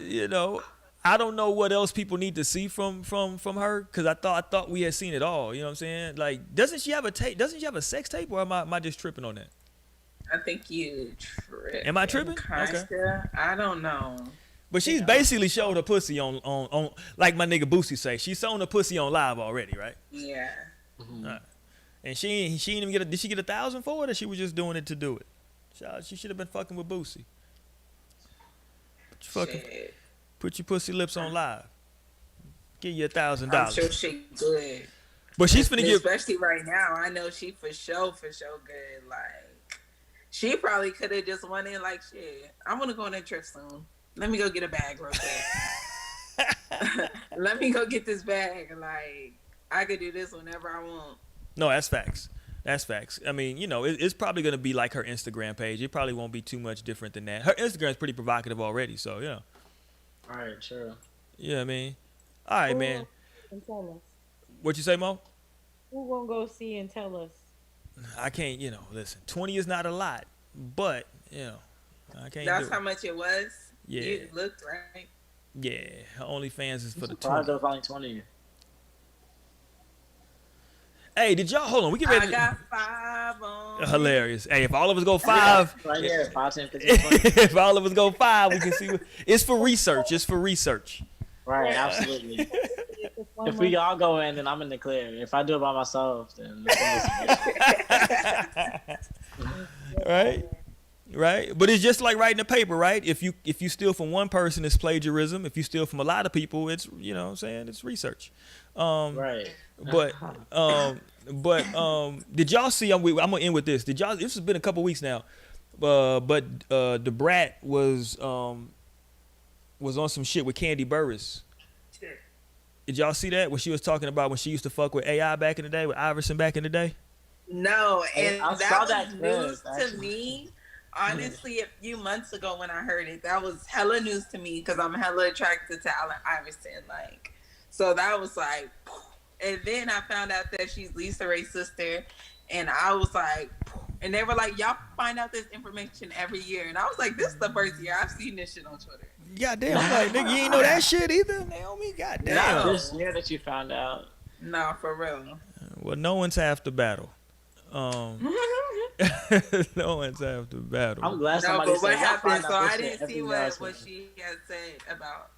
you know, I don't know what else people need to see from her, because I thought we had seen it all. You know what I'm saying? Like, doesn't she have a tape? Doesn't she have a sex tape, or am I just tripping on that? I think you tripping. Am I tripping? Kinda. Okay. I don't know. But she's basically showed her pussy on like my nigga Boosie say. She's showing her pussy on live already, right? Yeah. Mm-hmm. And she didn't even get did she get 1,000 for it, or she was just doing it to do it? She should have been fucking with Boosie. Put your pussy lips on live. Give you $1,000. I'm sure she good. But she's finna give, especially right now. I know she for sure good. Like, she probably could have just went in like, shit, I'm gonna go on a trip soon. Let me go get a bag real quick. Let me go get this bag. Like, I could do this whenever I want. No, that's facts. That's facts. I mean, you know, it's probably going to be like her Instagram page. It probably won't be too much different than that. Her Instagram is pretty provocative already, so, you know. All right, sure. Yeah, I mean. All right, man. And tell us. What you say, Mo? Who gonna go see and tell us? I can't, you know, listen. 20 is not a lot, but, you know, I can't That's do how it. much it was? Yeah. You looked right. Yeah, her OnlyFans is for the 20. 20. Only 20. Hey, did y'all hold on? We get ready. I got 5 on. Hilarious. Hey, if all of us go 5, Right here, 5, 10, 15, 20. if all of us go 5, we can see. It's for research. It's for research. Right, absolutely. If we all go in, then I'm in the clear. If I do it by myself, then right. But it's just like writing a paper, right? If you steal from one person, it's plagiarism. If you steal from a lot of people, it's, you know what I'm saying, it's research. right. But did y'all see? I'm gonna end with this. Did y'all? This has been a couple weeks now. But the brat was on some shit with Candy Burris. Did y'all see that when she was talking about when she used to fuck with AI back in the day, with Iverson back in the day? No, and I that saw was that news actually. to me. Honestly, a few months ago when I heard it, that was hella news to me because I'm hella attracted to Allen Iverson. Like, so that was like, and then I found out that she's Lisa Ray's sister, and I was like, and they were like, y'all find out this information every year, and I was like, this is the first year I've seen this shit on Twitter. Goddamn, I'm like, nigga, you ain't know that shit either, Naomi. Goddamn. Not this year that you found out. No, for real. Well, no one's half the battle. No one's half the battle. I'm glad No, somebody but what said, "Y'all happened? find So out this I shit didn't every see year." what she had said about.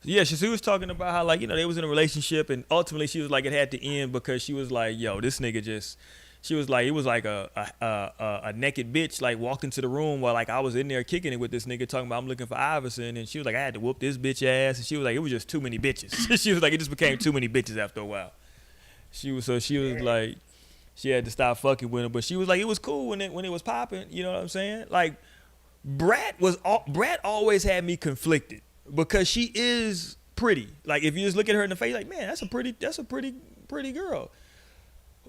Yeah, she was talking about how, like, you know, they was in a relationship, and ultimately she was like, it had to end because she was like, yo, this nigga just, she was like, it was like a naked bitch like walked into the room while like I was in there kicking it with this nigga talking about I'm looking for Iverson, and she was like, I had to whoop this bitch ass, and she was like, it was just too many bitches. She was like, it just became too many bitches after a while. She was like, she had to stop fucking with him, but she was like, it was cool when it was popping. You know what I'm saying? Like, Brat always had me conflicted because she is pretty. Like, if you just look at her in the face, like, man, that's a pretty girl.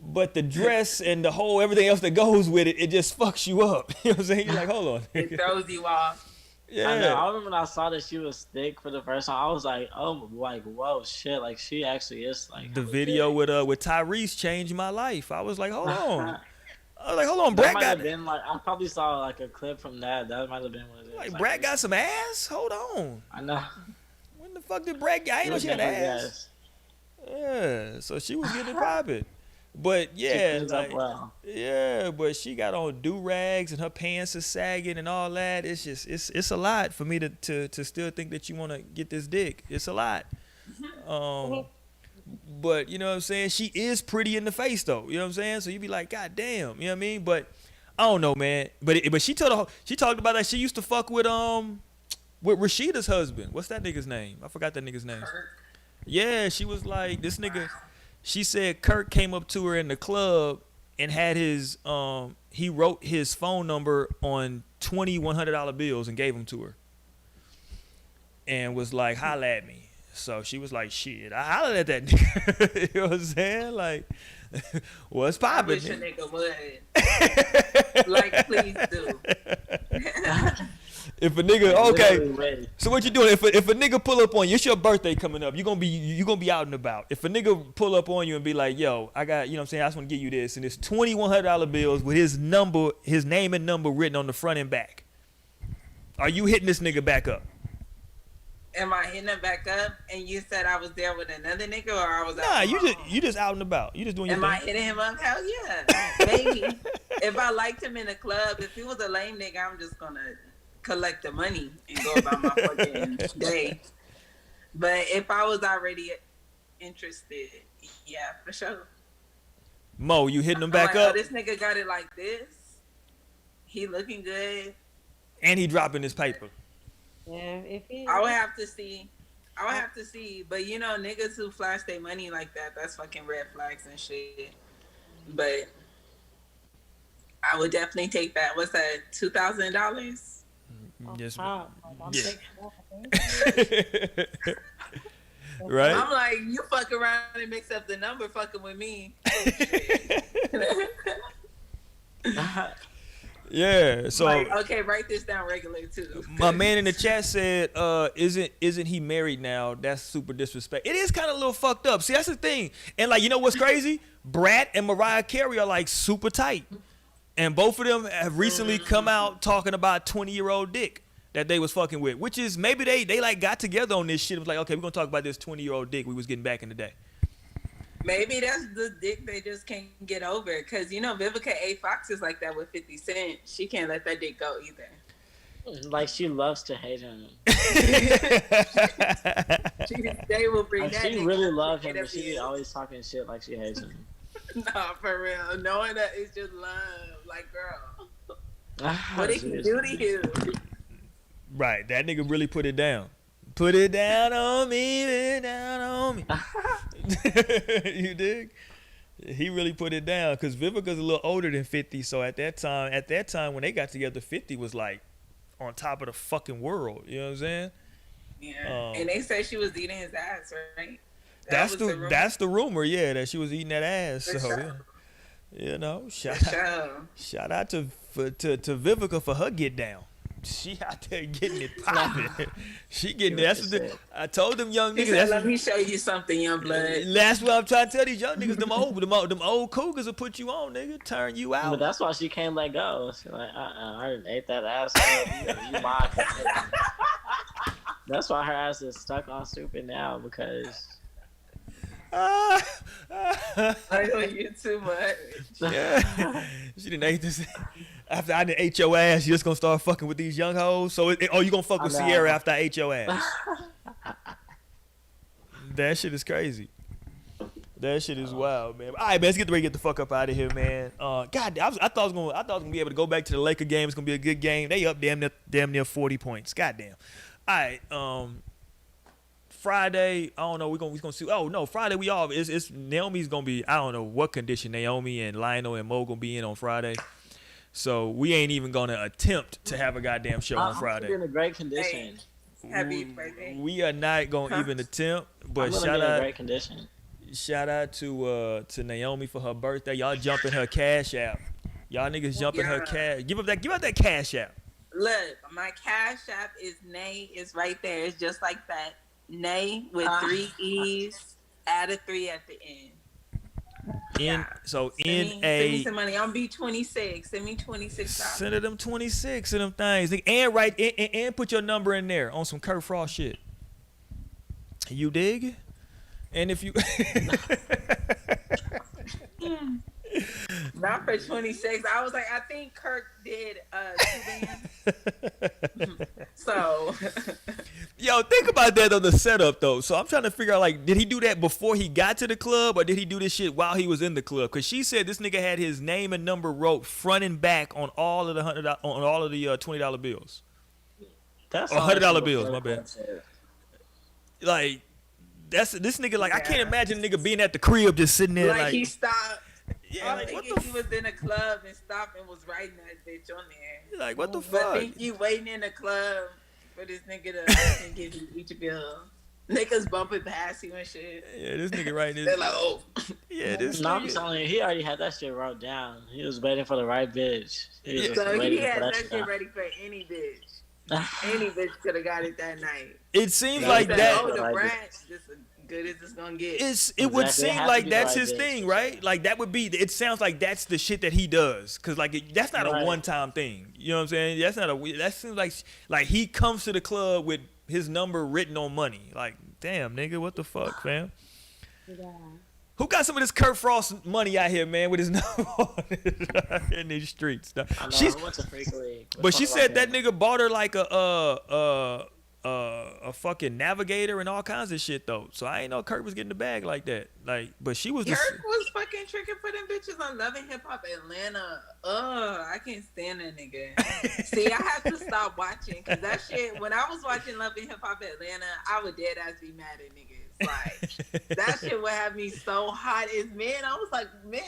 But the dress and the whole everything else that goes with it, it just fucks you up. You know what I'm saying? You're like, hold on. It throws you off. Yeah. I know. I remember when I saw that she was thick for the first time. I was like, oh, like, whoa, shit. Like, she actually is like. The video with Tyrese changed my life. I was like, hold on. I was like, hold on, Brat might got. have been like, I probably saw like a clip from that. That might have been what it is. Like, Brat got some ass. Hold on. I know. When the fuck did Brad get? I ain't know she had ass. Yeah, so she was getting it popping. But yeah, like, yeah, but she got on do-rags and her pants are sagging and all that. It's just it's a lot for me to still think that you want to get this dick. It's a lot. But you know what I'm saying? She is pretty in the face though. You know what I'm saying? So you be like, God damn, you know what I mean? But I don't know, man. But she talked about that she used to fuck with Rashida's husband. What's that nigga's name? I forgot that nigga's name. Yeah, she was like, this nigga. She said Kirk came up to her in the club and had his he wrote his phone number on 20 $100 bills and gave them to her. And was like, holla at me. So she was like, shit, I hollered at that nigga. You know what I'm saying? Like, what's poppin'? I wish a nigga would. Like, please do. If a nigga, okay, so what you doing? If a nigga pull up on you, it's your birthday coming up. You gonna be out and about. If a nigga pull up on you and be like, yo, I got, you know what I'm saying, I just want to give you this, and it's 20 $100 bills with his name and number written on the front and back. Are you hitting this nigga back up? Am I hitting him back up? And you said I was there with another nigga, or I was out? Nah, you just out and about. You just doing your thing. Am I hitting him up? Hell yeah, maybe. If I liked him in the club, if he was a lame nigga, I'm just gonna collect the money and go about my fucking day. But if I was already interested, yeah, for sure. Mo, you hitting him back like, up? Oh, this nigga got it like this. He looking good. And he dropping his paper. Yeah, if he. I would have to see. But you know, niggas who flash their money like that, that's fucking red flags and shit. But I would definitely take that. What's that? $2,000? Yes. Yeah. Right? I'm like, you fuck around and mix up the number fucking with me. Yeah. So like, okay, write this down regular too. My man in the chat said, isn't he married now? That's super disrespect. It is kind of a little fucked up. See, that's the thing. And like, you know what's crazy? Brat and Mariah Carey are like super tight. And both of them have recently come out talking about 20-year-old dick that they was fucking with, which is maybe they like got together on this shit. It was like, okay, we're gonna talk about this 20-year-old dick we was getting back in the day. Maybe that's the dick they just can't get over. Cause you know Vivica A. Fox is like that with 50 Cent. She can't let that dick go either. Like she loves to hate him. They will bring like, that. She really loves him, but she be always talking shit like she hates him. Nah, for real. Knowing that it's just love. Like, girl, what did he do to you? Right, that nigga really put it down. Put it down on me, put it down on me. You dig? He really put it down because Vivica's a little older than 50. So at that time when they got together, 50 was like on top of the fucking world. You know what I'm saying? Yeah. And they said she was eating his ass, right? That's the rumor, yeah, that she was eating that ass. So yeah. You know, shout out to Vivica for her get down. She out there getting it popping. She getting that. I told them young niggas. Let me show you something, young blood. That's what I'm trying to tell these young niggas. Them old cougars will put you on, nigga. Turn you out. But that's why she can't let go. She's like, I didn't ate that ass. You mine. That's why her ass is stuck on stupid now because. I know you too much. Yeah. She didn't ate this. After I done ate your ass, you just gonna start fucking with these young hoes? So, you gonna fuck with Sierra after I ate your ass? That shit is crazy. That shit is wild, man. All right, man, let's get ready to get the fuck up out of here, man. God, I thought I was gonna be able to go back to the Laker game. It's gonna be a good game. They up damn near 40 points. Goddamn. All right, Friday, I don't know. We're gonna see. Oh no, Friday we all. It's Naomi's gonna be. I don't know what condition Naomi and Lionel and Mo gonna be in on Friday. So we ain't even gonna attempt to have a goddamn show on Friday. I'm in a great condition. Happy birthday. We are not gonna even attempt. But shout out to Naomi for her birthday. Y'all jumping her cash app. Y'all niggas jumping her cash. Give out that cash app. Look, my cash app is Nay. It's right there. It's just like that. Nay with 3 E's. Add a 3 at the end. Send me some money. I'm B26. Send me $26. Send them 26 of them things. And put your number in there on some Kurt Frost shit. You dig? And if you Not for 26. I was like, I think Kirk did 2 bands. So Yo, think about that on the setup though. So I'm trying to figure out, like, did he do that before he got to the club, or did he do this shit while he was in the club? Because she said this nigga had his name and number wrote front and back on all of the $20 bills. That's Or $100 bills. My bad. Like, this nigga. Like, I can't imagine a nigga being at the crib just sitting there like he stopped. Yeah, I'm like, what thinking the he was in a club and stopped and was writing that bitch on there. Like, what the But fuck? think you waiting in the club for this nigga to give you each bill. Niggas bumping past you and shit. Yeah, this nigga right there. They're like, oh. Yeah, this No, I'm nigga. telling you, he already had that shit wrote down. He was waiting for the right bitch. He was just So he waiting had for that shit shit ready for any bitch. Any bitch could have got it that night. It seems Yeah, like He said, that. oh, the Right. branch, this is good as it's gonna get. It would Exactly. It seem has to like be the that's right his bitch, thing, for right? sure. Like that would be. It sounds like that's the shit that he does, cause like that's not a Right. one-time thing. You know what I'm saying? That's not a. That seems like he comes to the club with his number written on money. Like, damn, nigga, what the fuck, fam? Yeah. Who got some of this Kurt Frost money out here, man, with his number on it in these streets? I know, She's, I went to Freak League. but she said that nigga bought her like a fucking navigator and all kinds of shit though. So I ain't know Kurt was getting the bag like that. Like, but she was. Kirk was fucking tricking for them bitches on Love and Hip Hop Atlanta. I can't stand that nigga. See, I have to stop watching because that shit. When I was watching Love and Hip Hop Atlanta, I would dead ass be mad at niggas. Like that shit would have me so hot as men. I was like, men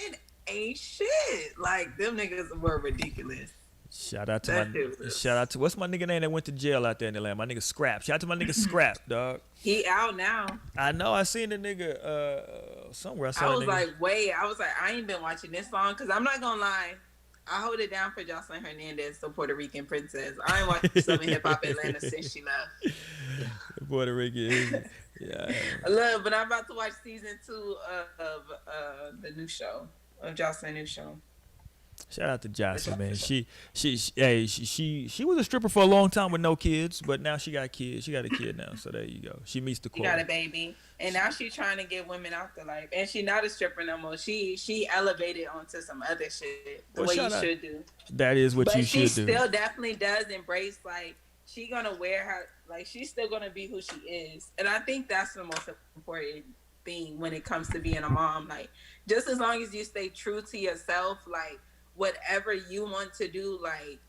ain't shit. Like them niggas were ridiculous. Shout out That to dude was- shout out to what's my nigga name that went to jail out there in Atlanta? My nigga Scrap. Shout out to my nigga Scrap, dog. He out now. I know. I seen the nigga somewhere. I saw I the was nigga. like, wait. I was like, I ain't been watching this song because I'm not gonna lie. I hold it down for Jocelyn Hernandez, the Puerto Rican princess. I ain't watched Southern Hip Hop Atlanta since she left. Puerto Rican. Yeah. Look, but I'm about to watch season 2 of the new show, of Jocelyn new show. Shout out to Jocelyn, man. She was a stripper for a long time with no kids, but now she got kids. She got a kid now, so there you go. She meets the She got a quota. baby, and now she's trying to get women out the life. And she not a stripper no more. She elevated onto some other shit the Well, way you shout out. should do. That is what But you she should do. still definitely does embrace, like, she gonna wear her, like, she's still gonna be who she is. And I think that's the most important thing when it comes to being a mom. Like, just as long as you stay true to yourself, like, whatever you want to do, like,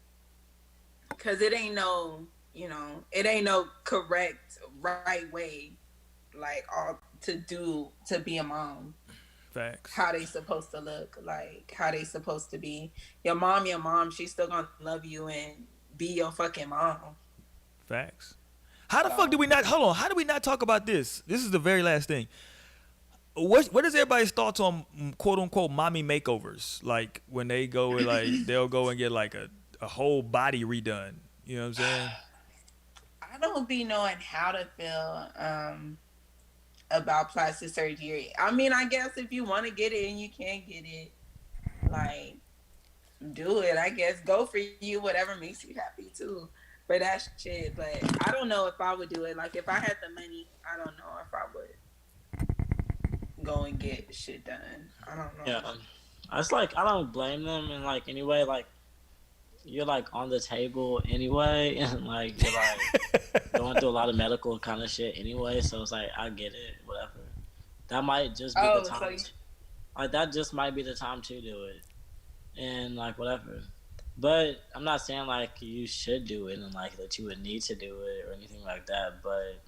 because it ain't no, it ain't no correct, right way, like, all to be a mom. Facts. How they supposed to look, like how they supposed to be. Your mom, she's still gonna love you and be your fucking mom. Facts. How the fuck did we not? Hold on. How did we not talk about this? This is the very last thing. What is everybody's thoughts on quote unquote mommy makeovers? Like when they go with like they'll go and get like a whole body redone. You know what I'm saying? I don't be knowing how to feel about plastic surgery. I mean, I guess if you want to get it and you can't get it, like, do it. I guess go for you. Whatever makes you happy too. For that shit, but I don't know if I would do it. Like if I had the money, I don't know if I would go and get shit done. I don't know. Yeah, it's like I don't blame them in like any way. Like you're like on the table anyway, and like you're like going through a lot of medical kind of shit anyway. So it's like I get it, whatever. That might just be the time. Like that just might be the time to do it, and like whatever. But I'm not saying like you should do it and like that you would need to do it or anything like that. But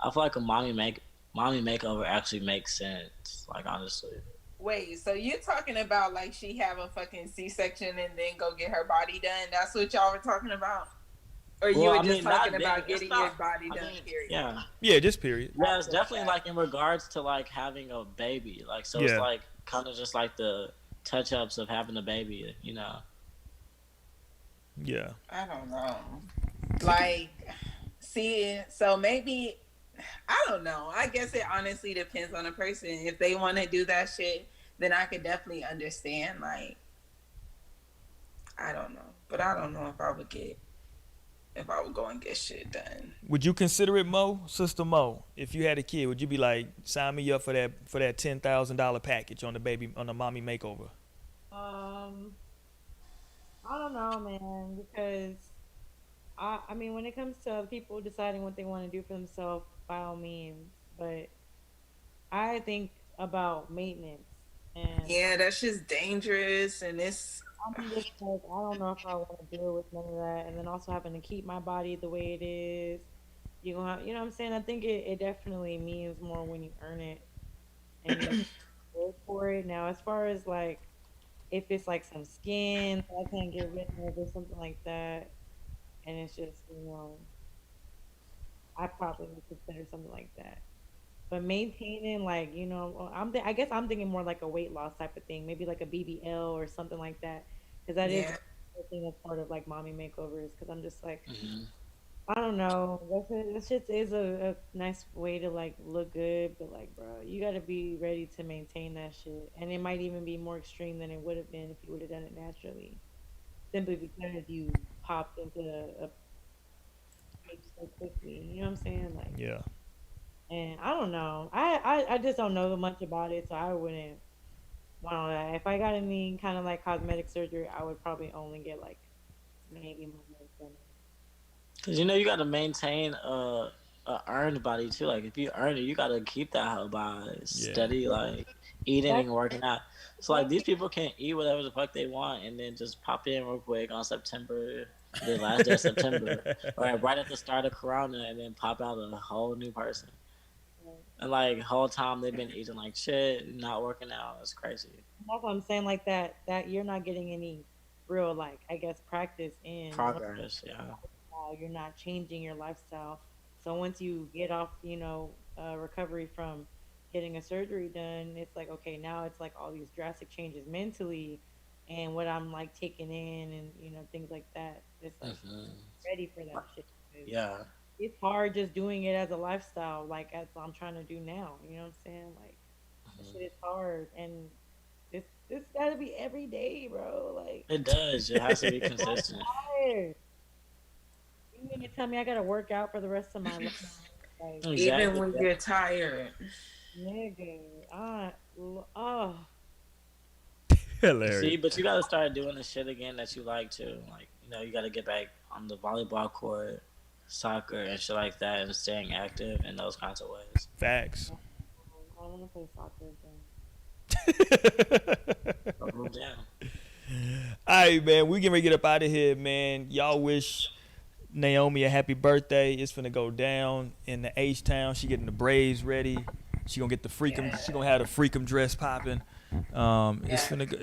I feel like a mommy makeover actually makes sense. Like honestly. Wait, so you're talking about like she have a fucking C-section and then go get her body done? That's what y'all were talking about? Or you were just talking about getting your body done, period? Yeah. Yeah, just period. Yeah, it's definitely like in regards to like having a baby. Like so it's like kind of just like the touch ups of having a baby, you know. Yeah. I don't know. Like, see, so maybe, I don't know. I guess it honestly depends on the person. If they want to do that shit, then I could definitely understand. Like, I don't know. But I don't know if I would get if I would go and get shit done. Would you consider it, Mo, Sister Mo? If you had a kid, would you be like, sign me up for that $10,000 package on the mommy makeover? Um, I don't know, man, because I mean, when it comes to other people deciding what they want to do for themselves, by all means, but I think about maintenance, and Yeah, that's just dangerous, and it's I'm just like, I don't know if I want to deal with none of that, and then also having to keep my body the way it is. You gonna have, you know what I'm saying? I think it definitely means more when you earn it and you work for it. Now, as far as like if it's like some skin that I can't get rid of or something like that, and it's just, I probably would consider something like that. But maintaining, like, I guess I'm thinking more like a weight loss type of thing, maybe like a BBL or something like that, because that is yeah. the thing that's part of like mommy makeovers. Because I'm just like, Mhm. I don't know, that shit is a nice way to like look good, but like, bro, you got to be ready to maintain that shit, and it might even be more extreme than it would have been if you would have done it naturally, simply because you popped into a page so quickly. You know what I'm saying? Like, Yeah. and I don't know. I just don't know much about it, so I wouldn't want that. If I got any kind of like cosmetic surgery, I would probably only get like maybe my nails done. Cause you gotta maintain a earned body too. Like if you earn it, you gotta keep that hoe by Yeah. steady like eating That's and working out. So like these exactly. people can eat whatever the fuck they want and then just pop in real quick on September, the last day of September, or right at the start of Corona, and then pop out a whole new person. And like whole time they've been eating like shit, not working out. It's crazy. That's what I'm saying. Like that you're not getting any real like I guess practice in Progress, yeah. lifestyle. You're not changing your lifestyle. So once you get off, recovery from getting a surgery done, it's like okay, now it's like all these drastic changes mentally, and what I'm like taking in, and things like that. It's like Hmm. ready for that shit. 'Cause Yeah. it's hard just doing it as a lifestyle, like as I'm trying to do now. You know what I'm saying? Like that Mhm. shit is hard, and this gotta be every day, bro. Like It does. It has to be I'm consistent. tired. You mean to tell me I gotta work out for the rest of my life? Like, Even Exactly. when you're tired. nigga, oh, See, Hilarious. but you gotta start doing the shit again that you like to. Like, you gotta get back on the volleyball court, soccer, and shit like that, and staying active in those kinds of ways. Facts. I wanna play soccer again. But move down. All right, man. We getting ready to get up out of here, man. Y'all wish Naomi a happy birthday. It's finna go down in the H Town. She getting the braids ready. She gonna get the freakum. Yeah. She gonna have the freakum dress popping. It's Yeah. finna go.